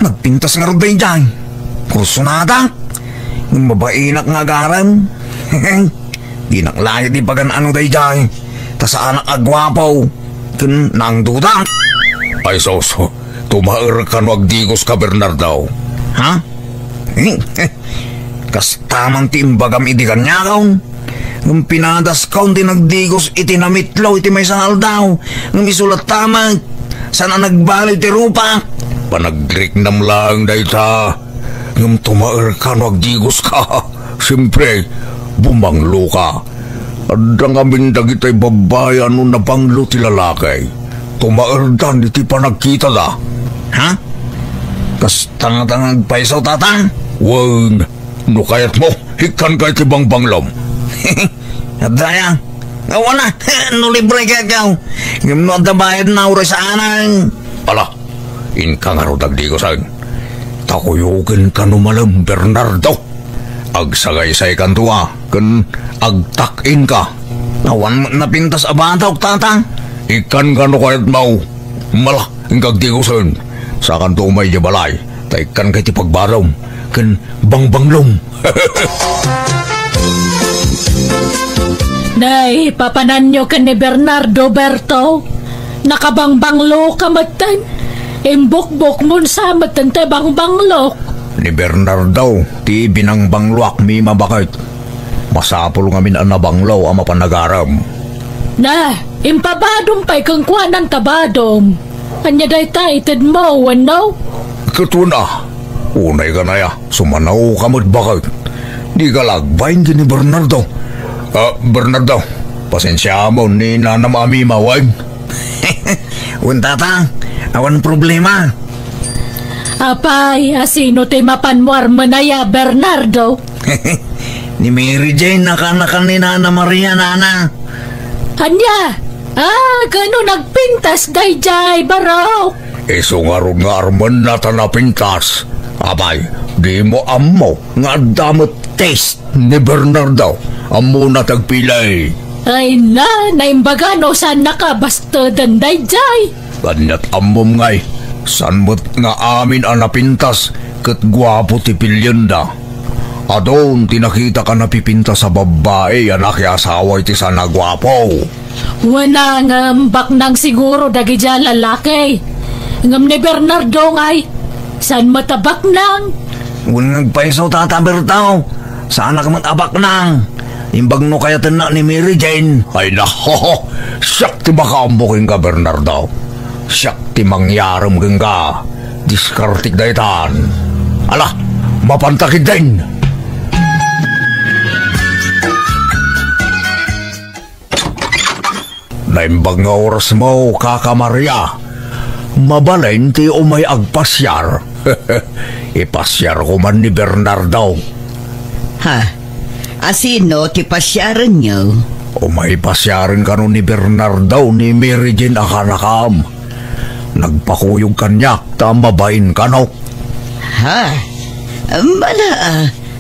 Nagpintas nga rin dyan. Kursunada. Yung mabainak nga garam. Di naklayo di bagan ano day dyan. Tas anak agwapaw. Kun nang duda. Ay so, tumaer ka no agdigos ka Bernardaw. Ha? Kas tamang timbagam iti kanya kaon. Nung pinadas kaon di nagdigos iti namitlaw iti may sangal daw. Nung isulat tamang. Sana nagbalik ti rupa. Panagriknam lang dayta. Nung tumaer ka no agdigos ka. Siyempre, bumanglo ka. Adang amin dagitay babayan no nabanglo ti lalakay. Tumaer dan iti panagkita da. Ha? Kas tanga-tanga paisaw tatang? Wan, no kayat mo, hikan kay tibang banglom. Adaya, gawa na, no libre ka ikaw. Ngayon no ada bayad na uro sa anang. Ala, in ka nga ro dagdigosan. Takuyugin ka no malam, Bernardo. Agsagaysay kan tuwa, kan agtakin ka. Awan napintas abataw, tatang. Ikan ka no kayat mau. Malah, ingkag tigusin. Sa kan tumay jabalay, tay kan kay ti pagbarong, kan bangbanglong. Nay, papanan nyo ka ni Bernardo Berto. Nakabangbanglo ka matan. Imbok-bok mo sa matan te bangbanglo. Ni Bernardo, ti binangbangluak mi mabakit. Masapol ngamin ang nabanglaw ang mapanagaram. Na, impabadom pa'y kang kuanan tabadom. Anya day ta itid mo, ano? Katuna, unay ka na ya, sumanaw ka bakit. Di ka lagbayin din ni Bernardo. Bernardo, pasensya mo ni nanam ami mawag. Tatang, awan problema. Apay, asino te mapanwar manaya, Bernardo? Ni Mary Jane nakanakan ni Nana Maria, nana. Anya? Gano nagpintas, dayjay, baraw. Iso nga ron nga arman na tanapintas. Abay, di mo amo nga damot taste ni Bernardo. Amo na tagpilay. Ay na, naimbagano saan nakabastadan, dayjay. Kanyat amom ngay, san mo't nga amin ang napintas kat gwapo ti pilyenda. Adon tinakita ka napipinta sa babae anak asawa iti sana gwapo. Wana ngambak nang siguro dagi dyan lalaki. Ngam ni Bernardo ngay, saan matabak nang? Kung nagpaisaw tata Bertaw, saan ka matabak nang? Imbag no kaya na ni Mary Jane. Ay nako, siyak ti makaambukin ka Bernardo. Siyak ti mangyaram kang ka. Diskartik daytan. Ala, mapantakid din. Naimbag nga oras mo, Kaka Maria. Mabalain ti umay agpasyar. Ipasyar ko man ni Bernardo. Ha? Asino ti pasyaran nyo? Umay pasyarin ka ni Bernardo ni Mary Jane akanakam. Nagpakuyog kanyak, tamabain ka no. Ha?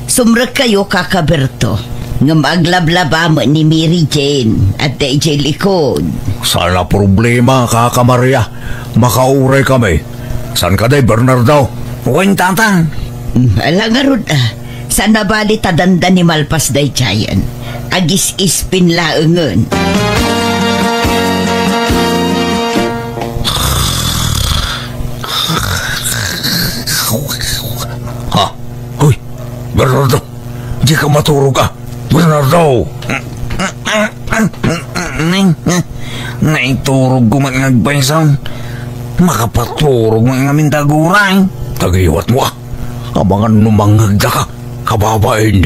Sumrag kayo, Kaka Berto. Nga maglablaba mo ni Mary Jane at DJ likod. Sana problema, Kaka Maria. Makauray kami. San ka day, Bernardo? Huwag tatang. Alangarod sana bali tadanda ni Malpas day Chayan. Agis ispin laungan. Ha? Hoy, Bernardo. Di ka maturog ka. Bernardo! Naiturog ko magnagpaisaw. Makapaturog mga mintaguray. Tagiwat mo abangan numangagda ka. Kababain.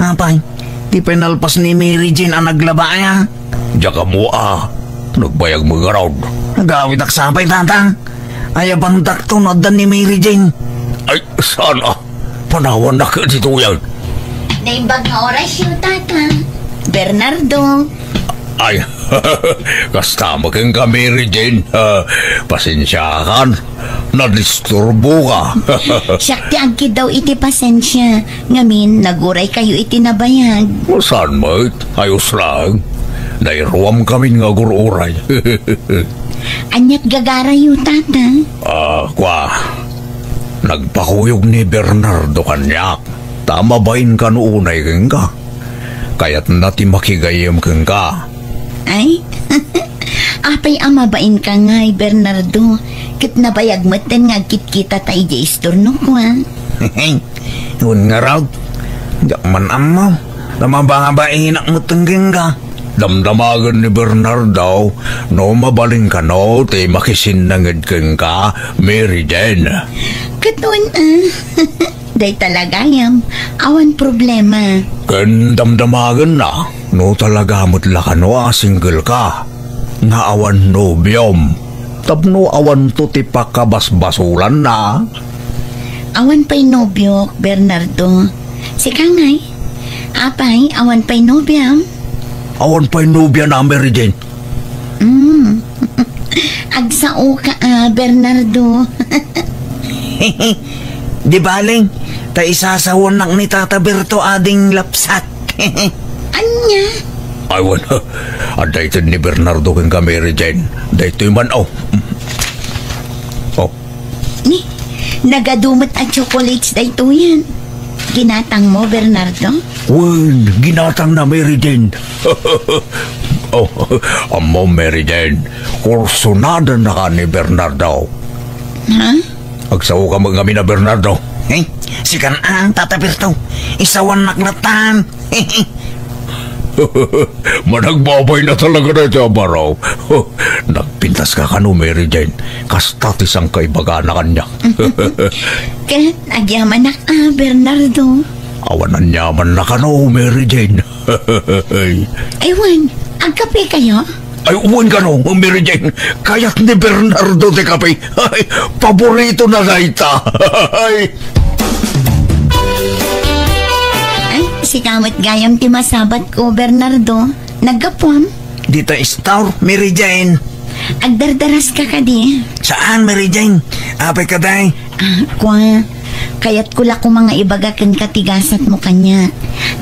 Apay, di penalpas ni Mary Jane ang naglabaya. Diya ka mo nagbayag mo garaw. Nagawit aksapay tatang. Ayaban dakto nodan ni Mary Jane. Ay, sana. Panawan na ka dito yan. Naimbag na oras yung tata. Bernardo. Ay, kastama kang ka, Mary Jane. Pasensyakan. Nadisturbo ka. Siyakti agkid daw iti pasensya. Ngamin, naguray kayo iti nabayag. Saan mo? Ayos lang. Nairuam kami nga gururay. Anyat gagara yung tata. Nagpakuyog ni Bernardo kanyak. Tama bain ka noonay kang ka. Kaya't nati makigayam kang ka. Ay, apay amabain ka nga, Bernardo. Kit nabayag mo ten nga kit-kita tayo di istorno ko, ha? Yun nga raw. Diyak man mo. Namababain ang mutungging ka. Damdamagan ni Bernardo, no mabaling ka no, te makisinangad kang ka, Mary Jane. Katun, day talaga yam. Awan problema. Kan damdamagan na, no talaga mutla ka no, single ka. Nga awan nobyom. Tapno awan to ti pakabasbasulan na. Awan pa'y nobyo, Bernardo. Si Kangay. Apay, awan pa'y nobyam. Awan pa'y nobya na, Mary Jane. Agsao ka, Bernardo. Di baling, Ta isasawan nak ni Tata Berto ading lapsat. Anya? Aywan, aday ito ni Bernardo kang Mary Jane. Day ito man, oh. Oh, Ni, nagadumot ang chocolates dahito yan. Ginatang mo, Bernardo? wen, ginatang na Mary Jane. Oh, amo Mary Jane, kursunada na ka ni Bernardo. Ha? Agsaw ka mga na Bernardo. Sikan ang Tata Berto. Isawan nak natan. Managbabay na talaga na ito, Baraw. Nagpintas ka kano, Mary Jane. Kastatis ang kaibaga na kanya. Kahit agyaman na Bernardo. Awanan yaman na kano, Mary Jane. Ewan, ang kape kayo? Ay, uwan ka no, Mary Jane. Kaya't ni Bernardo de Cape. Ay, paborito na gaita. Ay, Ay, si kamot gayam ti masabat ko, Bernardo. Naggapuam. Dito istor, Mary Jane. Agdardaras ka di. Saan, Mary Jane? Apay ka day? Kwa, kaya't kula ko mga ibagakan katigasat mo kanya.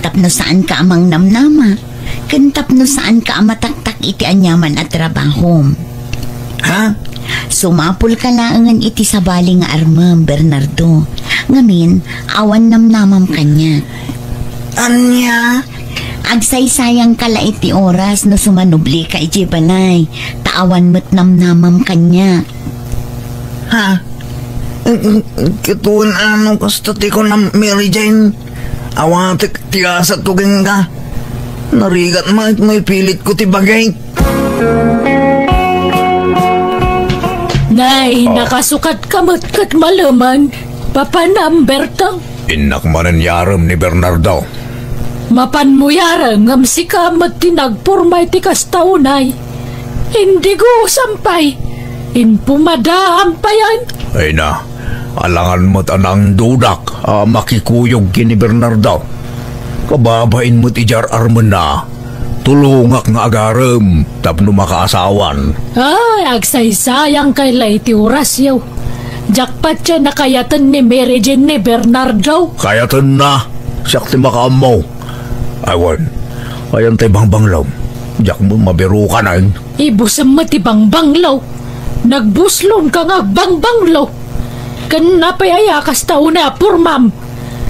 Tapno saan ka amang namnama. Kantap no saan ka mataktak iti anyaman at trabaho. Ha? Sumapul ka laangan iti sa bali nga armam, Bernardo. Ngamin, awan namnamam kanya. Anya? Agsaysayang kala iti oras no sumanubli ka iti balay. Taawan mo't namnamam kanya. Ha? Kituan ano kasta ti ko na Mary Jane. Awatik tigasat ko ka. Narigat may pilit ko ti bagay. Nay, nakasukat kamat kat malaman. Papanam, Bertang. inak manan yaram ni Bernardo. Mapan mo yarang ngam si kamat tinagpurmay ti kastaunay. Hindi ko sampay. Inpumadaam pa yan. Ay na, alangan mo't anang dudak, makikuyog kini Bernardo. Kababain mo't ijar arman na. Tulungak nga agaram, tapno makaasawan. Ay, agsaysayang kay Lady Horacio. Jackpot siya nakayatan ni Mary Jane ni Bernardo. Kayatan na, siyak ti makaamaw. Aywan, ayan tay bangbanglaw. Diyak mo mabiru ka na yun. Ibusam mo ti bangbanglaw. Nagbuslom ka nga bangbanglaw. Kan napayaya kas tao na purmam.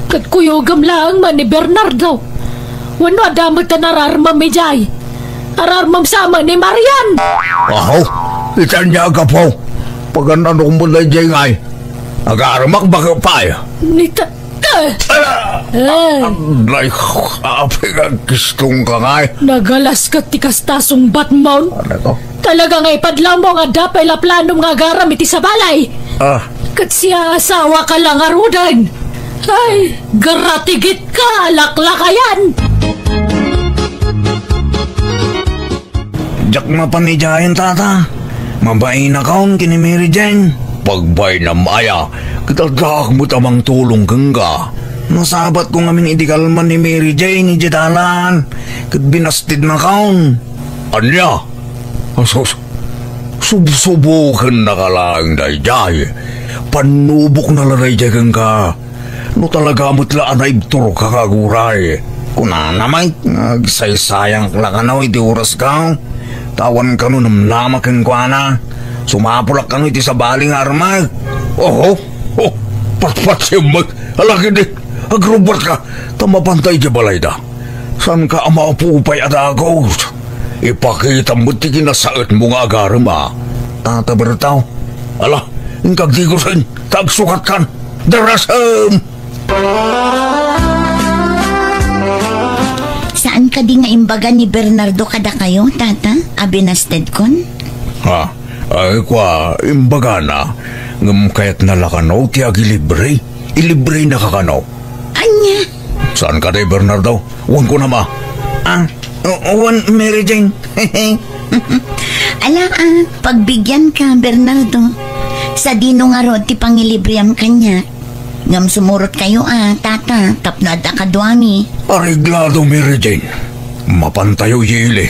Kat kuyogam lang man ni Bernardo. Wano adamot na nararmam mi jay. Ararmam sama ni Marian. Aho, itan niya ka po. Pagan ano kong mulay jay ngay. Agaramak baka pa eh. Nita... Ay, api ka gistong ka ngay. Nagalas ka ti kastasong Batman. Ano ko? Talaga nga ipadlaw mo nga dapay la planom nga garam iti sa balay. Kat siya asawa ka lang arudan. Ay, garatigit ka, laklakayan. Jak mapanijayan tata. Mabay na kaon kini Mary Jane. Pagbay na maya, kitagak mo tamang tulong kang ka. Nasabat ko ngamin idikalman ni Mary Jane ni Jadalan. Kat binastid na kaon. Anya? Subsubukan na ka lang, dayjay. Panubok na laray jay kang ka. No talaga mo't laan na ibturo ka kaguray. Kuna namay, nagsaysayang lakanaw iti oras ka. Tawan ka no namlama kang kuana. Sumapulak ka no iti sa baling armag. Oh, patpat siya mag. Alaki di, agrubot ka. Tamapantay di balay da. San ka amaupupay at ako? Ipakita mo ti kinasaot mo nga agaram Tata Bertaw. Ala, ingkag di ko sin, tagsukat kan. Darasam! Saan ka di nga imbaga ni Bernardo kada kayo, tata? Abinasted kon? Ay kwa, imbaga na. Ngam kayat nalakanaw, ti agilibre. Ilibre na kakanaw. Anya? Saan ka di, Bernardo? Huwag ko na ma. Uwan, Mary Jane. Ala, pagbigyan ka, Bernardo. Sa dino nga ro, ti pangilibriam kanya. Ngam sumurot kayo, tata. Tapno at akadwami. Areglado, Mary Jane. Mapantayo yili.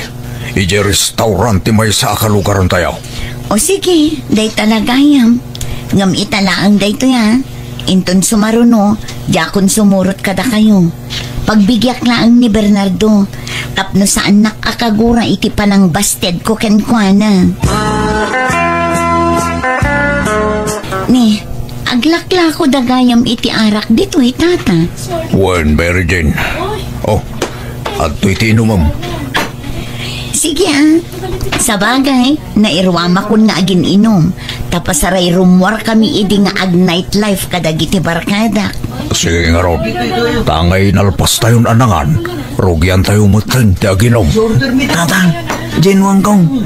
Ije restaurant ti may sa akalukaran tayo. O sige, day talagayam. Ngam italaang day to ya. Inton sumaruno, yakon sumurot kada kayo. Pagbigyak lang ni Bernardo, tapno sa anak akagura iti panang basted ko kenkwana. Ni, aglakla ko dagayam iti arak dito tata. Wen, Mary Jane. Oh, at iti inumam. Sige Sa bagay, nairwama ko nga agin inom. Tapos aray rumwar kami idi nga ag nightlife kadagiti barkada. Sige nga Rod, tangay nalpas tayon anangan. Rugyan tayo mutin ti aginom. Tatang, Jenuang kong.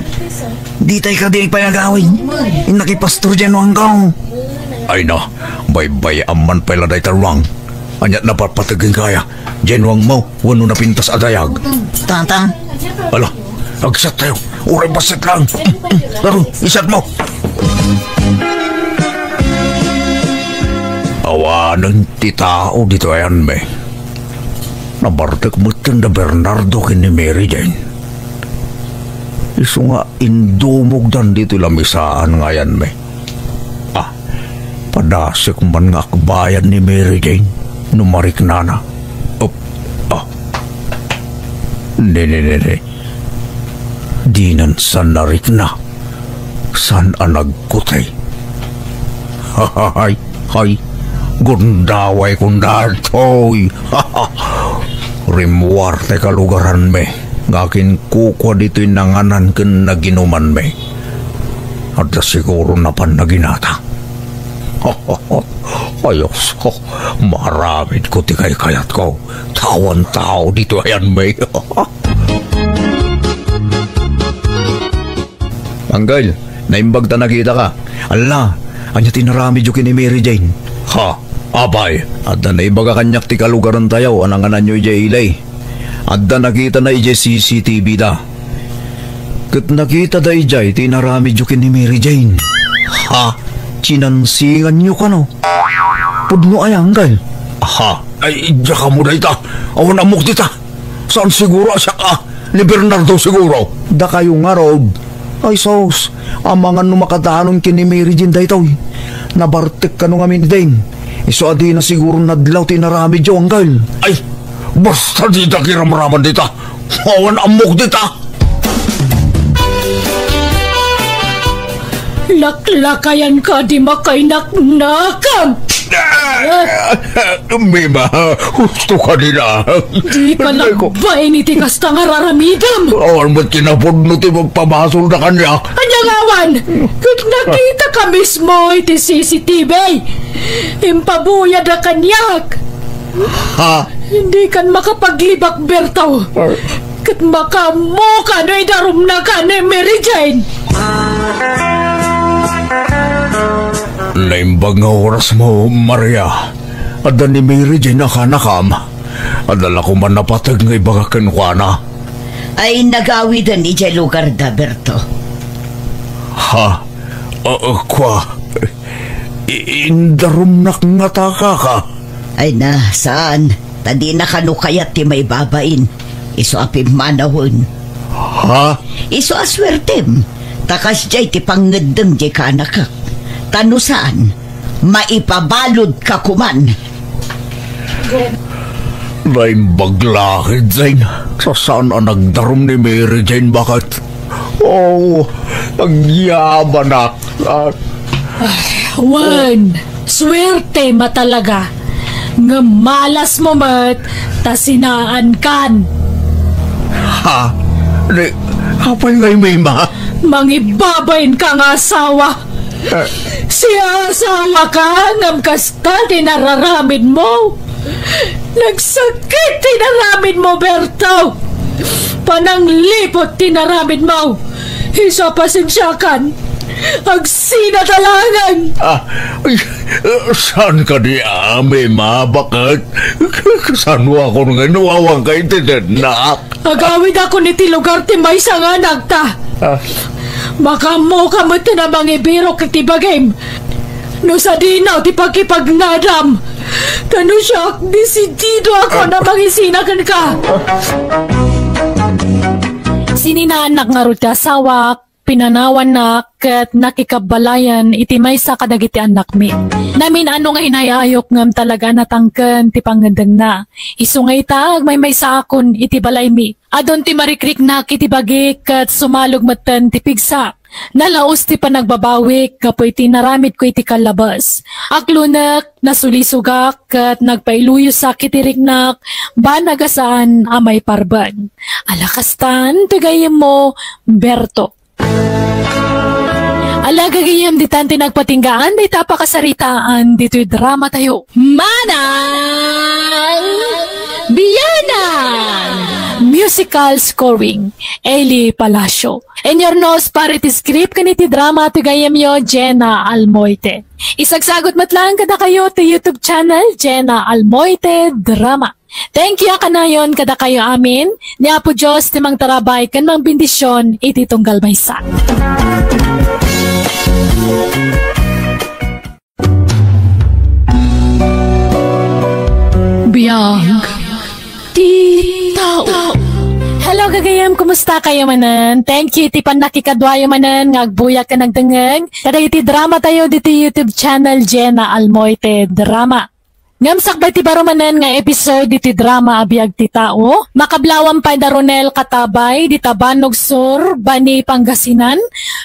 Di tayo ka di payagawin. Inakipastor Jenuang kong. Ay na, bay-bay aman pala day tarwang. Anyat na papatagin kaya. Jenuang mo, wano na pintas adayag. Tatang. Ala, agsat tayo. Uray basit lang. Laro, isat mo. Awanan ti tao dito ayan me. Nabartek mo na Bernardo kini Mary Jane. Iso nga indumog dan dito lamisaan nga yan me. Padasik man nga akbayan ni Mary Jane. Numarik na. Ne. Dinan san narik na. San anagkutay. Hay. Gundaway kundartoy. Rimwar te kalugaran me. Ngakin kukwa dito'y nanganan ken naginuman me. At siguro na pan naginata. Ayos ko. Maramid ko ti kayat ko. Tawan tao dito ayan me. Anggal, naimbag ta nakita ka. Ala, anya tinarami jo kini Mary Jane. Ha, abay. Adda naibaga kanyak ti kalugaran tayo. Ananganan nyo ije ilay. Adda nakita na ije CCTV da. Kat nakita da ije tinarami jo kini Mary Jane. Ha, chinansingan nyo ka no? Pudno ay anggal. Ha, ay jaka mo da ita. Awan amok dita. Saan siguro siya ka? Ni Bernardo siguro. Da kayo nga Rob. Ay sos, amangan no makatahanon kini Mary Jane daytoy. Nabartek ka no ngamin din. Iso adi na siguro nadlaw tinarami jo anggal. Ay, basta dita kiramraman dita. Awan amok dita. Laklakayan ka di makainaknakam. Mima, gusto ka nila. Di ka nagbain iti kasta nga raramidam. Awan ba't kinapod no ti magpabasol na kanya? Anyang awan, kung nakita ka mismo iti CCTV, impabuyad na kanyak. Ha? Hindi kan makapaglibak Bertaw. Kat makamuka no idarum na ka ni Mary Jane. Naimbag nga oras mo, Maria. Ada ni Mary Jane nakanakam. Adala ko man napatag nga ibagakan ko na. Ay nagawidan ije lugar da, Berto. Ha? Kwa? Indarum nga taka ka. Ay na, saan? Tadi na kanukayat ti may babain. Iso apim manahon. Ha? Iso aswertem. Takas jay ti pangedeng jay ka anak ka. Tano saan? Maipabalod ka kuman. Naimbag lahid, Zain. Sa saan ang nagdarum ni Mary Jane bakit? Oh, nagyaman na. Wan, swerte matalaga. Nga malas mo mat, tasinaan kan. Ha? Kapay ngay may ma? Mangibabain ka nga asawa. Siya asawa ka, ngam kasta tinararamid mo. Nagsakit tinaramid mo, Berto. Pananglipot tinaramid mo. Isa pasensyakan. Agsinatalangan. Saan ka di ame, ma? Bakit? Saan mo ako nga nuwawang kayo tinanak? Agawid ako ni ti lugar ti may sanganag ta. Makamu ka mo tinabang ibiro kati bagay. No sa dinaw ti pagkipagngadam. Tano siya, disidido ako na mangisinakan ka. Sininanak nga rin asawa, pinanawan na kat nakikabalayan iti may sa kadagiti anak mi. Namin ano nga hinayayok ngam talaga natangken ti pangandang na. Isungay tag may sa akon iti balay mi. Adon ti marikrik na kiti bagi kat sumalog matan ti pigsa. Nalaos ti panagbabawik kapoy ti naramid ko iti kalabas. Aklunak nasulisugak kat nagpailuyo sa kitiriknak banagasaan amay parban. Alakastan tigayem mo Berto. Alagagayam di tanti nagpatinggaan di tapakasaritaan dito'y drama tayo. Manang Biyanan! Musical scoring, Eli Palacio. And your nose parity script kaniti drama tigayam yo, Jenna Almoite. Isagsagot matlang kada kayo to YouTube channel, Jenna Almoite Drama. Thank you kanayon kada kayo amin. Ni Apo Diyos timang tarabay kan mang bendisyon iti tunggal maysa. Biyag Ti Tao. Hello gagayam, kumusta kayo manan? Thank you iti panakikadwayo manan ngagbuyak ka nagdengeg. Kada iti drama tayo diti YouTube channel Jenna Almoite Drama. Ngamsak ba ti baro manan nga episode diti drama abiyag ti tao? Makablawang pa da Ronel Katabay, di Tabanog Sur, Bani Pangasinan,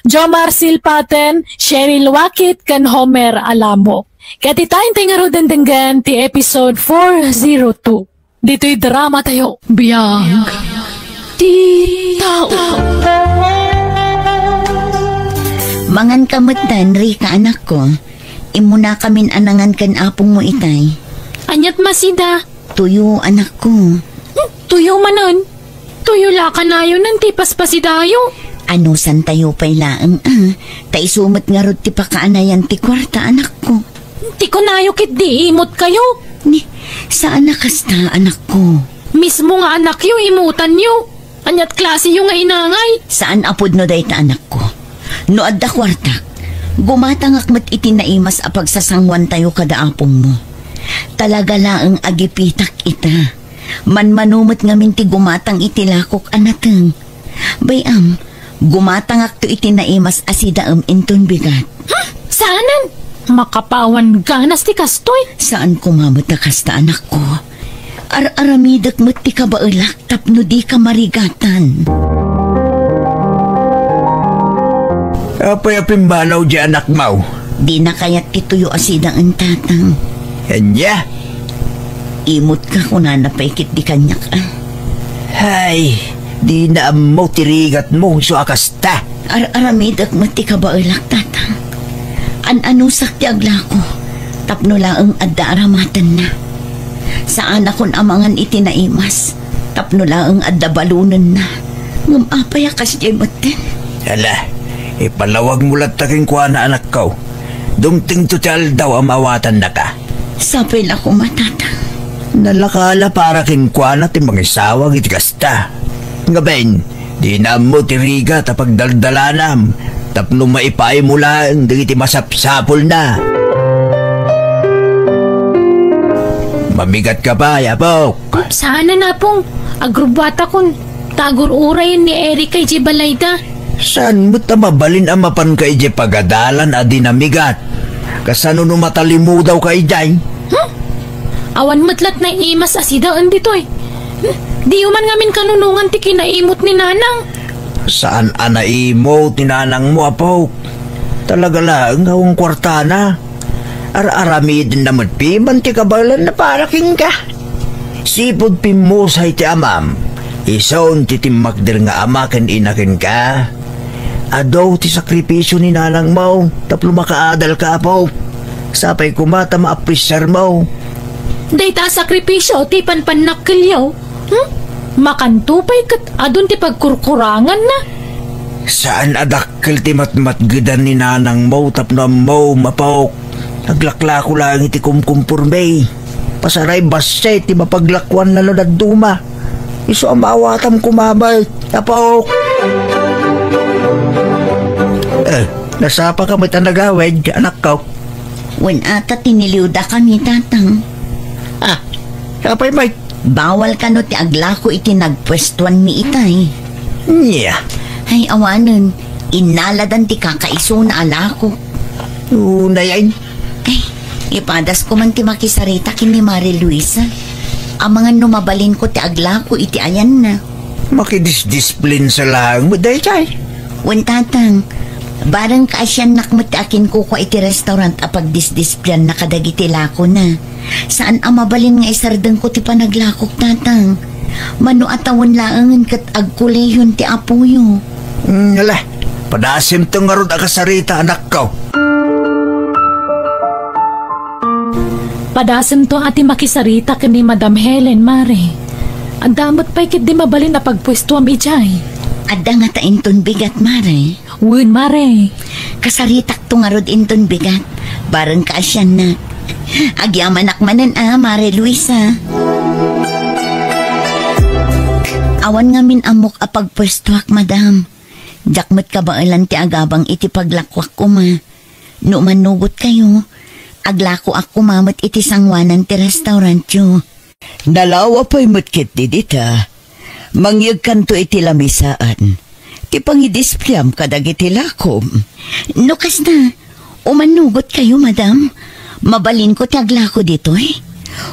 Jomar Silpaten, Cheryl Wakit, kan Homer Alamo. Katitayin tayo nga ro dandanggan ti episode 402. Dito'y drama tayo. Biyag Ti Tao. Mangan kamutan, Rika anak ko. Imuna kamin anangan kan apong mo itay. Anyat masida. Tuyo anak ko. Tuyo manon. Tuyo la ka na yun ng tipas pasidayo. Ano san tayo pa'y laang tay sumot nga rod ti pakaanayan ti kwarta anak ko. Ti ko nayo kit di imot kayo. Ni, saan nakasta anak ko? Mismo nga anak yu imutan yu. Anyat klase yu nga inangay. Saan apod no day ta anak ko? No adda kwarta. Gumatangak mat itinaimas apag sasangwan tayo kada apong mo. Talaga laang agipitak ita. Manmanumot ngamin ti gumatang itilakok anateng. Bayam, gumatangak to itinaimas asidaam inton bigat. Saanan? Makapawan ganas ti kastoy. Saan kumamot na kasta anak ko? Ar-aramidak mo't ti kabaulak tapno di ka marigatan. Apay-aping banaw di anak mau. Di na kaya't tituyo asidang ang tatang. Kanya? Imot ka kung nanapay-kit di kanyak Hay, di na mo tirigat mo so akasta. Ar-aramidak mo't ti kabaulak tatang. An-ano sakti aglako, tapno lang ang adda aramatan na. Saan akon amangan itinaimas, tapno lang ang adda balunan na. Ngumapaya kas jay matin. Hala, ipalawag mo lang taking kuha na anak ko. Dumting total daw ang mawatan na ka. Sapil ako matata. Nalakala para king kuha na ting mga isawag itikasta. Ngaben, di na mo tiriga tapag daldalanam. Tapno maipay mo lang, di iti masapsapol na. Mamigat ka pa, yapok. Sana na pong agrubata kon tagor uray ni Eric kay Jibalayda. Saan mo ta mabalin ang mapan kay je pagadalan a dinamigat? Kasano no matalimu daw kay jay? Awan matlat na imas asidaan ditoy. Di uman ngamin kanunungan ti kinaimot ni Nanang. Saan anaimo tinanang mo apo? Talaga lang ngawang kwartana. Ar-arami din naman piman ti kabalan na paraking ka. Sipod pimusay ti amam. Isaon ti timakdir nga ama ken inakin ka. Adaw ti sakripisyo ni nanang mo. Taplo makaadal ka apo. Sapay kumata maapresar mo. Dayta sakripisyo ti panpanakilyaw. Makantupay kat adun ti pagkurkurangan na. Saan adakkel ti matmatgidan ni nanang mo tapno mo mapok. Naglakla ko lang iti kumkumpurmay. Pasaray basay ti mapaglakwan na lunad duma. Iso ang maawatam kumabay. Tapok. Nasapa ka mo't nagawid, anak ko. Wen ata tiniliwda kami tatang. Kapay may. Bawal ka no ti aglako iti nagpwestuan mi itay. Yeah. Ay awanan, Inaladan ti kakaiso na ala ko. Una yan. Ay, ipadas ko man ti makisarita kini Mari Luisa. Ang mga numabalin ko ti agla ko iti ayan na. Makidisdisplin sa lang mo dahil chay. Wan tatang, barang kaasyan nakmat akin ko iti restaurant apag disdisplyan na kadagiti lako na. Saan ang mabalin nga isardang ko ti panaglakok tatang? Mano atawan laangan kat agkuleyon ti apuyo. Hala, padasim tong nga ron akasarita anak ko. Padasem to ati makisarita kani Madam Helen, Mare. Ang damot pa'y kit di mabalin na pagpwesto am ijay. Adda nga ta inton bigat, Mare. Wun, Mare. Kasaritak to nga rod inton bigat. Barang kaasyan na. Agyaman akmanan Mare Luisa. Awan nga min amok apagpwestuak, madam. Jakmat ka ba alam ti agabang iti paglakwak ko ma. No manugot kayo, aglako ako mamat iti sangwanan ti restaurant yo. Nalawa pa'y matkit di dita. Mangyag kanto iti lamisaan. Ti pangidispliyam kadag iti lakom. No kas na, umanugot kayo, madam. Mabalin ko ti aglako dito eh.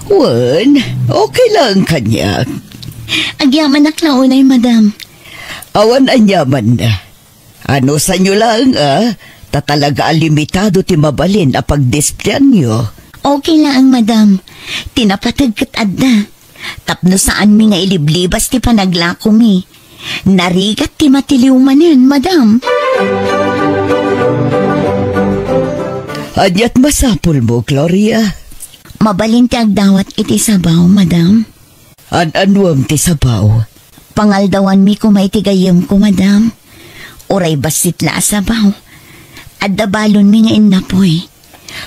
Wan, okay lang kanya. Agyaman aklaunay, madam. Awan anyaman na. Ano sa inyo lang tatalaga limitado ti mabalin a pagdisplyan nyo. Okay lang, madam. Tinapatag kat adda. Tapno saan mi nga iliblibas ti panaglako mi. Narigat ti matiliw manin, madam. Anyat masapul mo, Gloria. Mabalin ti agdawat iti sabaw, madam. An-anuam ti sabaw. Pangaldawan mi kumay ti gayem ko, madam. Uray basit la sabaw. Adda balon mi nga inapoy.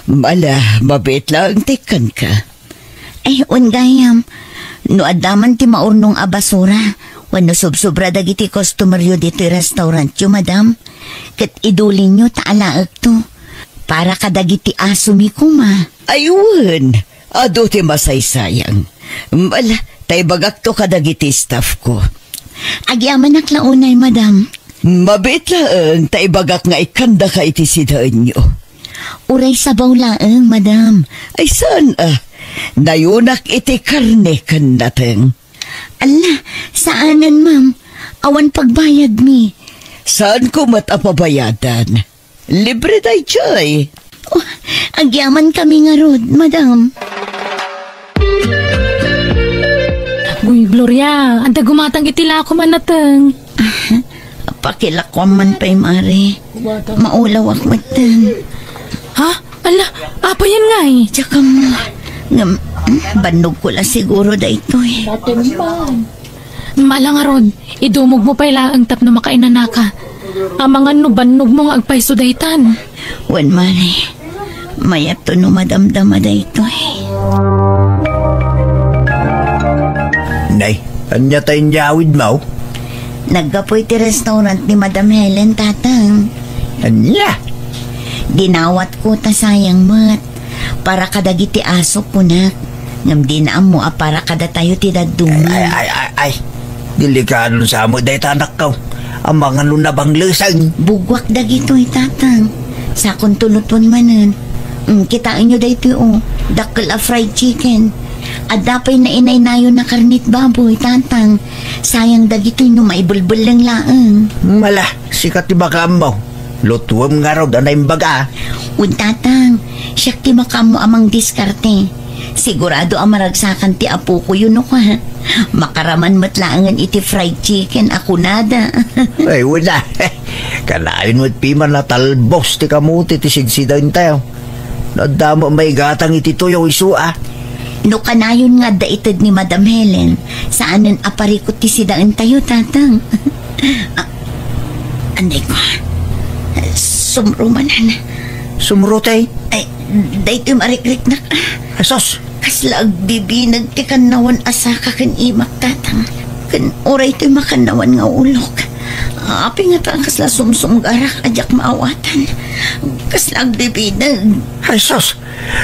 Mala, mabit lang tikan ka. Ay, gayam. No adaman ti maurnong abasura. Wano subsobra dagiti customer yo dito restaurant yo, madam. Kat idulin nyo taalaag to. Para kadagiti aso mi kuma. Ayun, ado ti masaysayang. Mala, tay bagak to kadagiti staff ko. Agyaman naklaunay, madam. Mabit lang, tay bagak nga ikanda ka iti sidaan nyo. Uray sabaw laang, madam. Ay saan nayunak iti karne kan natin. Ala, saanan, ma'am? Awan pagbayad mi. Saan ko matapabayadan? Libre day choy. Oh, agyaman kami nga rod, madam. Uy, Gloria, anda gumatang itila ko man natang. Pakilakwan man pa'y, Mari. Maulaw ak matang. Ha? Ala, apa yan nga eh? Tsaka mo, banog ko lang siguro da ito eh. Malang arod, idumog mo pa ang tap na makainanaka. Ang mga nubanog mo nga agpaiso daytan. Wan, Mari, mayat to no madamdama da ito eh. Nay, anya tayong jawid mo? Naggapoy ti restaurant ni Madam Helen, tatang. Anya? Dinawat ko ta sayang mat. Para kadagiti aso ko na. Ngam dinaam mo para kada tayo ti daduma. Ay. Delikado sa mo dahi tanak ka. Ang mga lunabang lusang. Bugwak dagito'y tatang. Sa kung tuluton manan. Kitain nyo dahito dakal a fried chicken. At dapay na inay nayo na karnit baboy, tatang. Sayang dagito'y no maibulbul lang laang. Mala, sikat ti bakam mo. Lutuam nga raw danay baga. Tatang, siyak ti makam mo amang diskarte. Sigurado ang maragsakan ti apo ko yun o ka. Makaraman matlaangan iti fried chicken ako nada. Ay, wala. Kalain mo't piman na talbos ti kamuti ti sigsidain tayo. Nadama may gatang iti tuyo isua. No kanayon nga daitad ni Madam Helen, saanan aparikot ti sidaan tayo, tatang. Anday ko, sumrumanan. Sumrutay? Ay, dahito marikrik na. Asos? Kasla agbibinag ti kanawan asaka kan imak, tatang. Kan oray ti makanawan nga ulok. Api nga ta kasla sumsum garak ajak maawatan. Kasla agbibinag. Asos?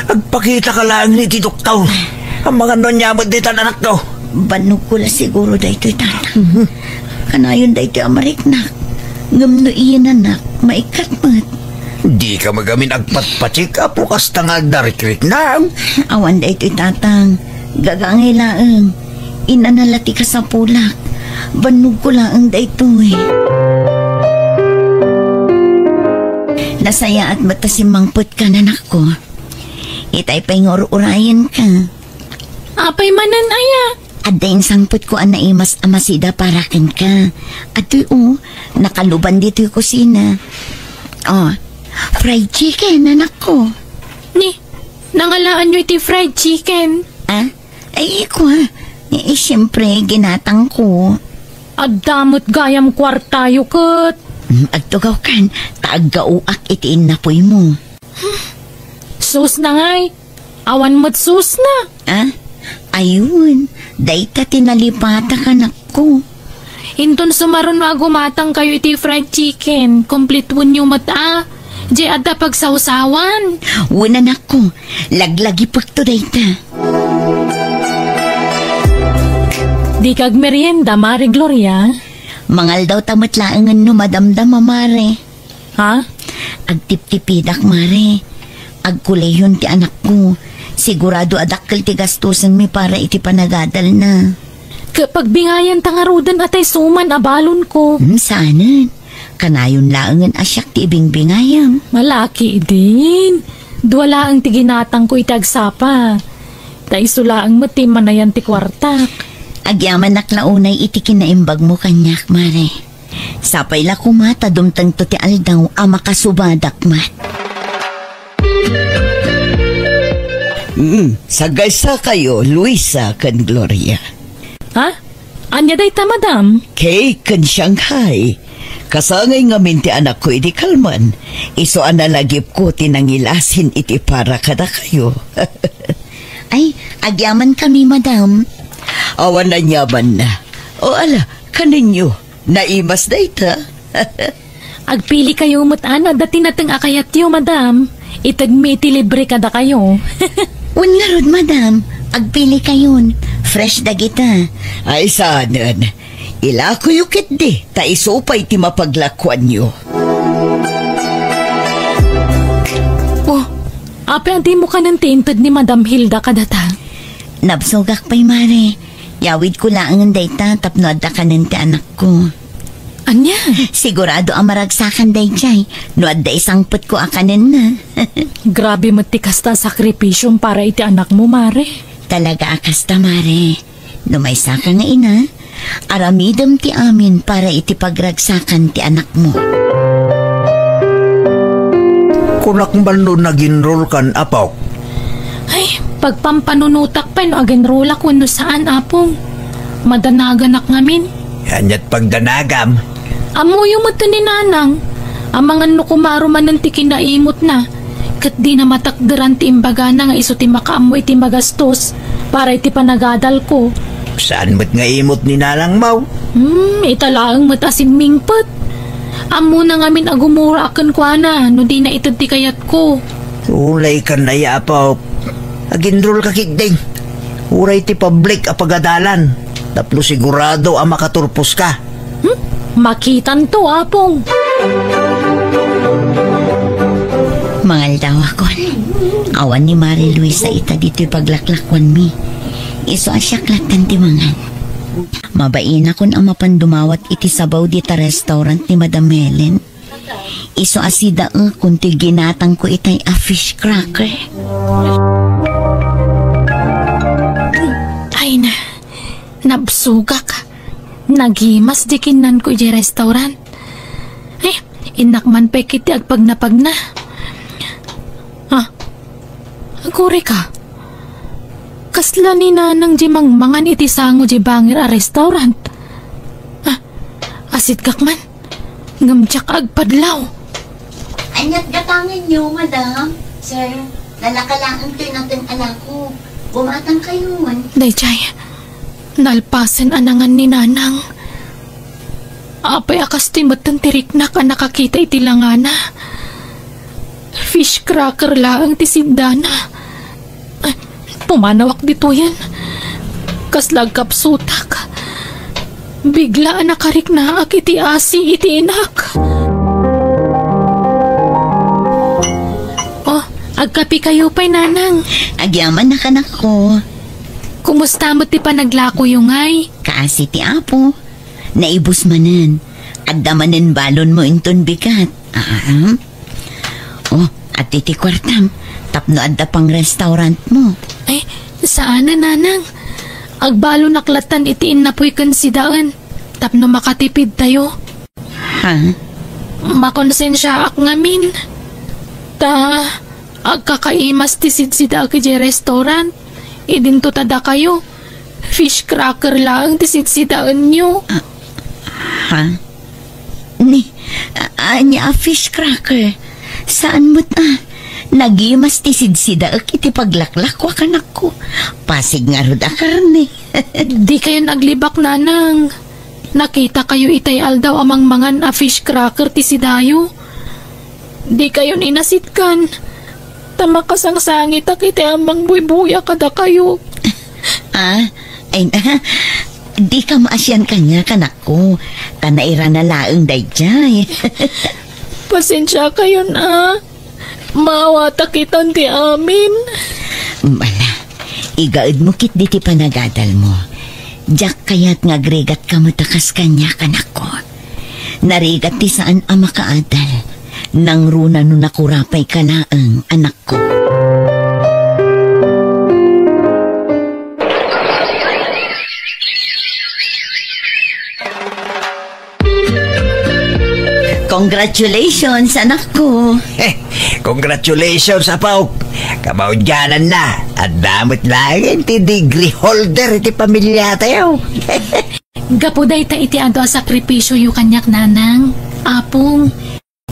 Agpakita ka lang ni ti doktaw. Ang mga nonyamot di anak ko. Banog ko la siguro dahito, tatang. Kanayon dahito amariknak. Ngam no iyan anak, maikat mat. Di ka magamin agpat-patsik apo kas tangag darik-rik na. Awan da ito'y tatang. Gagangay laang. Inanalati ka sa pulak. Banog ko laang da ito'y. Nasaya at matasimangpot ka nanak ko. Itay pa'y ngor-urayan ka. Apay manan aya. Adayin sangpot ko anaimas amasida parakin ka. At nakaluban dito yung kusina. Fried chicken, anak ko. Ni, nangalaan nyo iti fried chicken. Ay, iko siyempre, ginatang ko. Adamot gayam kwartayo kat. Agtugaw kan, taag-gauak itiin na po'y mo. Sus na ngay. Awan mo't sus na. Ayun, dayta tinalipata ka anak ko. Hinton sumaron agumatang kayo iti fried chicken. Complete wun yung mata. Di ada pagsawsawan. Wala na ko. Laglagi pagto dayta. Di kag merienda, Mare Gloria. Mangal daw tamatlaangan no madamdam, Mare. Ha? Agtip-tipidak, Mare. Agkuleyon ti anak ko. Sigurado adakkel ti gastusan mi para iti panagadal na. Kapag bingayan tangarudan atay suman abalon ko. Sana. Kanayon laangan asyak ti ibing bingayam. Malaki din. Duwala ang tiginatang ko itagsapa. Taisula ang mati manayan ti kwartak. Agyaman naklaunay iti kinaimbag mo kanyak, Mare. Sapay la kumata dumtang to ti aldaw ama kasubadak mat. Sagay sa kayo, Luisa kan Gloria. Ha? Anya day ta, madam? Kay kan Shanghai. Kasangay nga minti anak ko iti kalman. Iso analagip ko tinangilasin iti para kada kayo. Ay, agyaman kami, madam. Awan na nyaman na. O ala, kaninyo, naimas na ita. Agpili kayo matana dati natang akayat yo, madam. Itagmiti libre kada kayo. Unlarod, madam. Agpili kayon. Fresh dagita. Ay sanan. Ila ko yukit di. Taisupay ti mapaglakwan nyo. Ape anti mo ka ng tinted ni Madam Hilda kadata. Nabsugak pa'y, Mare. Yawid ko lang ang dayta tapno adda ka ng ti anak ko. Anya? Sigurado ang maragsakan day jay. No adda isang put ko akanin na. Grabe matikas ta sakripisyong para iti anak mo, Mare. Talaga akasta, Mare. No may saka nga ina, aramidam ti amin para iti pagragsakan ti anak mo. Kunak man no nag-enroll kan, apaw? Ay, pagpampanunutak pa no agenrola kung no saan, apong. Madanaganak ngamin. Yanya't pagdanagam. Amo yung mata ni nanang. Ang mga nukumaro man ng tikinaimot na. Kat di na matakdaran ti imbaga na nga iso ti makaamo iti magastos para iti panagadal ko. Saan mo't nga imot ni nalang maw? Italaang matasin mingpat. Amo na ngamin agumura akan kwa na no di na itad ti kayat ko. Ulay ka na yapaw. Aginrol ka kigding. Uray ti public apagadalan. Taplo sigurado ang makaturpos ka. Makitan to, apong. Mangal daw ako. Awan ni Mari Luisa ita dito paglaklakwan mi. Iso asyaklatan ti mangan. Mabain akon ang mapandumawat iti sabaw di ta restaurant ni Madam Helen. Iso asida kung ti ginatang ko itay a fish cracker. Ay na, nabsugak. Nagimas di kinan ko di restaurant. Inakman pa kiti agpag na. Aguri ka. Kasla ni nanang di mangmangan iti sango di bangir a restaurant. Asit kakman. Ngamjak agpadlaw. Anyat gatangan niyo, madam. Sir, nalakalaan ko natin anak ko. Bumatang kayo man. Dayjay, nalpasan anangan ni nanang. Apay akas ti matantirik na ka nakakita iti langana. Fish cracker lang ti sindana. Pumanawak dito yan. Kaslag kapsutak. Bigla nakarik na ak iti asi iti inak. Oh, agkapi kayo pa'y nanang. Agyaman na kanak ko. Kumusta mo ti panaglako yung ay? Kaasi ti apo. Naibus manen. Agdamanen balon mo inton bigat. Oh, at iti kwartam. Tapno adda pang restaurant mo. Ay, saan na nanang? Agbalo naklatan itiin na po'y kansidaan. Tapno makatipid tayo. Ha? Makonsensya ak ngamin. Agkakaimas ti sidsida ki restaurant. Idinto tada kayo. Fish cracker lang ti sidsidaan nyo. Ha? Anya fish cracker. Saan mo't nagimas ti sidsida iti paglaklak wa kanak ko. Pasig nga rod a karne. Di kayo naglibak nanang. Nakita kayo itay aldaw amang mangan a fish cracker ti sidayo. Di kayo ninasitkan. Tamakasang sangit ak iti amang buybuya kada kayo. Ay di ka maasyan kanya kanak ko. Kanaira na laeng dayjay. Pasensya kayo na. Mawata kitan ti amin. Mala, igaid mo kit di ti panagadal mo. Diyak kaya't ngagregat ka matakas kanya kanak ko. Narigat ti saan ama kaadal. Nang runa no nakurapay ka laang anak ko. Congratulations, anak ko. Congratulations, apaw. Kamaudyanan na. At damot lang ti degree holder iti pamilya tayo. Gapuday ta iti ado a sakripisyo yu kanyak nanang. Apong.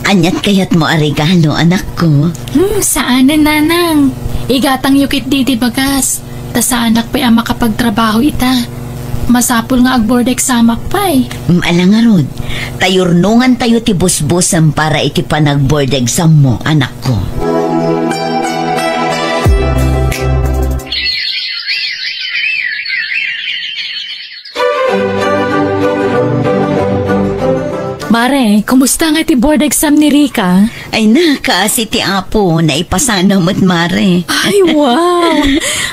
Anyat kayat mo a regalo, anak ko. Saan na nanang? Igatang yukit di bagas. Ta sa anak pa'y ang makapagtrabaho ita. Masapul nga agboard exam akpay. Alangarod, tayurnungan tayo ti busbusan para iti panag-board exam mo, anak ko. Mare, kumusta nga ti board exam ni Rika? Ay na, kasi ti apo, naipasana mo't mare. Ay, wow!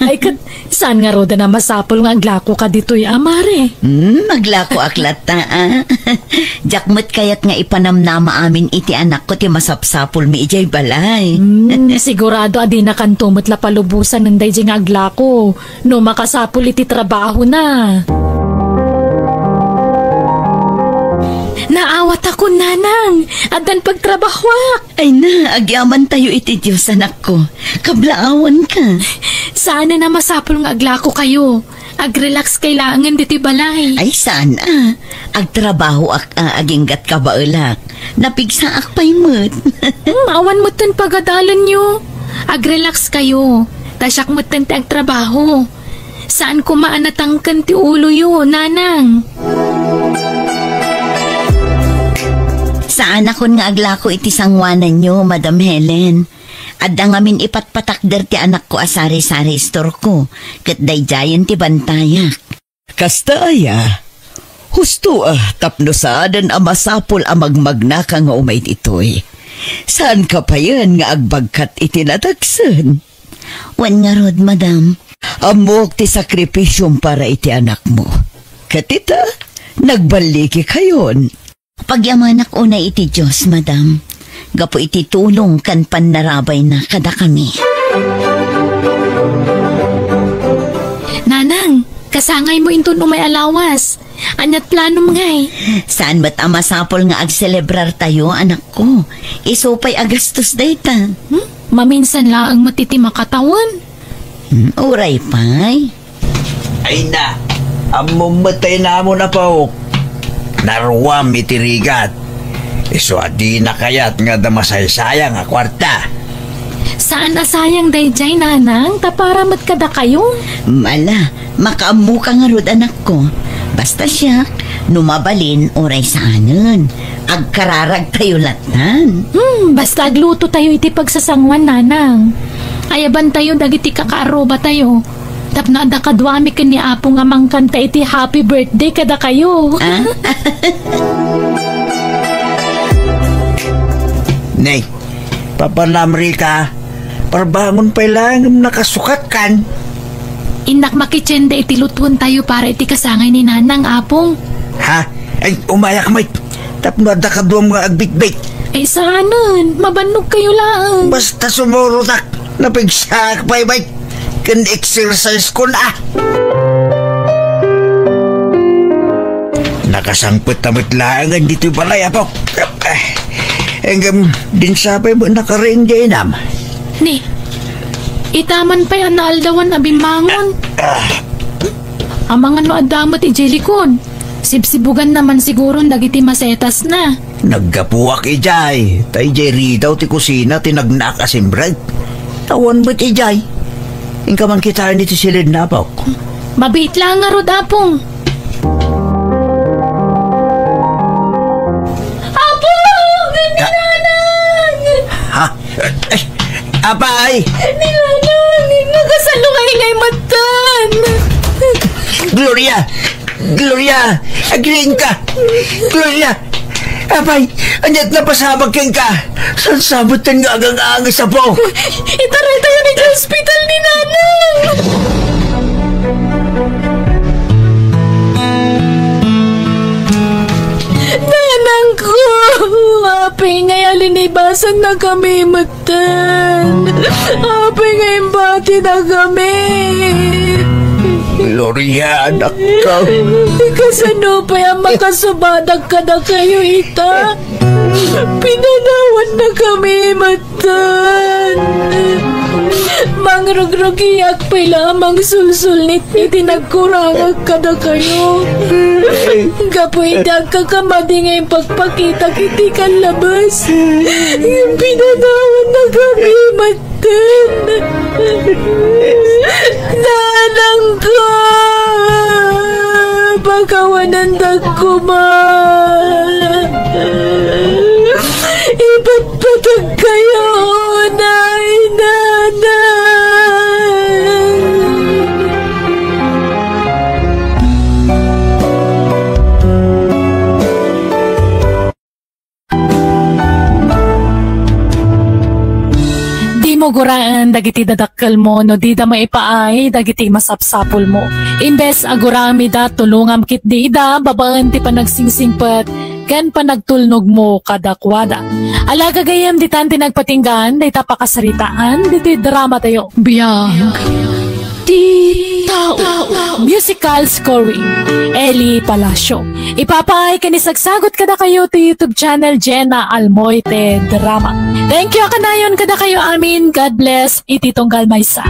Ay, saan nga roda na masapol nga aglako ka dito'y amare? Maglako aklata, Jakmot kayat nga ipanamnama amin iti anak ko ti masapsapol mi ijay balay. Sigurado adi na kantumot la palubusan ng dayjay nga aglako. No makasapol iti trabaho na. Naawat ako, nanang. Adan pagtrabahwak. Ay na, agyaman tayo iti Diyos, anak ko. Kablaawan ka. Sana na masapol nga aglako kayo. Agrelax kailangan diti balay. Ay sana. Agtrabaho aginggat ka ba ulak. Napigsa akpay mo't. Awan mo tan pagadalan nyo. Agrelax kayo. Tasyak mo tan ti agtrabaho. Saan ko maanatangkan ti ulo yo, nanang? Saan akon nga aglako iti sangwanan nyo, Madam Helen? Adda ngamin ipatpatakder ti anak ko asari-sari store ko. Kat dayjayan ti bantayak. Kasta aya. Husto tapno saadan masapol magmagna ka nga umay itoy. Saan ka pa yan nga agbagkat itinatagsan? Wan nga rod, madam. Amok ti sakripisyong para iti anak mo. Katita, nagbaliki kayon. Pagyamanak una iti Diyos, madam. Gapo iti tulong kan pandarabay na kada kami. Nanang, kasangay mo inton umay alawas. Anyat plano ngay. Saan ba't masapol nga agselebrar tayo, anak ko? Isupay agastos dayta. Maminsan laang matiti makatawan. Uray pay. Ay na, amumatay na mo na po. Narwam itirigat. Iso adi na kayat nga damasaysayang a kwarta. Saan asayang dayjay, nanang? Taparamat kada kayo? Mala, makaamu ka nga rod, anak ko. Basta siya, numabalin oray saanan. Agkararag tayo latan. Basta agluto tayo iti pagsasangwan, nanang. Ayaban tayo dagiti kakaaroba tayo. Tapno ada kadwami ka ni Apo nga mangkanta iti happy birthday kada kayo. Nay, papanamri ka. Parbangon pa lang nakasukat kan. Inak makitsende iti lutuan tayo para iti kasangay ni Nanang Apong. Ha? Ay, umayak may. Tapno ada kadwam nga agbitbit. Ay saanan, mabanog kayo lang. Basta sumurutak. Napigsak pa ibay. Kan exercise ko na. Nakasangpot tamit lang dito balay Apo. Enggam din sabay mo nakaring dinam. Ni, itaman pa yan na aldawan abimbangon. Amang ano adamot ijelikon. Sibsibugan naman siguro dagiti masetas na. Naggapuak ijay. Tay jay ridaw ti kusina tinagnak asimbrag. Tawan ba't ijay? Ingka man kita dito silid na Apo. Mabait lang nga rod Apong. Apong! Ninanang! Ha? Ay, apay! Ninanang! Nakasalungay ngay matan! Gloria! Gloria! Agring ka! Gloria! Apay! Anyat na pasabag keng ka! Saan sabutan nga agang-angas Apo? Itaray tayo ni hospital ni Nanang! Nanang ko! Apay ngay alinibasan na kami matan! Apay ngay bati na kami! Gloria, anak ka! Kasano pa yung makasubadag ka na kayo, ita? Pinanawan na kami, matan. Mangrugrugiyak pa lamang sulsulnit iti nagkurangag ka na kayo. Kapuidag ka kamadi ngayong pagpakita kiti kan labas. Pinanawan na kami, matan. Nanang ko! Pagkawanan dagkuma! Ipatpatag kayo, Nanang! Di mo guraan dagiti dadakkel mo no di da maipaay dagiti masapsapol mo. Imbes agurami da tulungam kit di da babaan ti panagsingsingpet ken panagtulnog mo kadakwada. Alaga gayam di tanti nagpatinggan day tapakasaritaan diti drama tayo. Biyang Di Tao Musical Scoring Eli Palacio. Ipapaay kanisagsagot kada kayo to YouTube channel Jenna Almoite Drama. Thank you kanayon kada kayo amin. God bless. Iti tunggal maysa.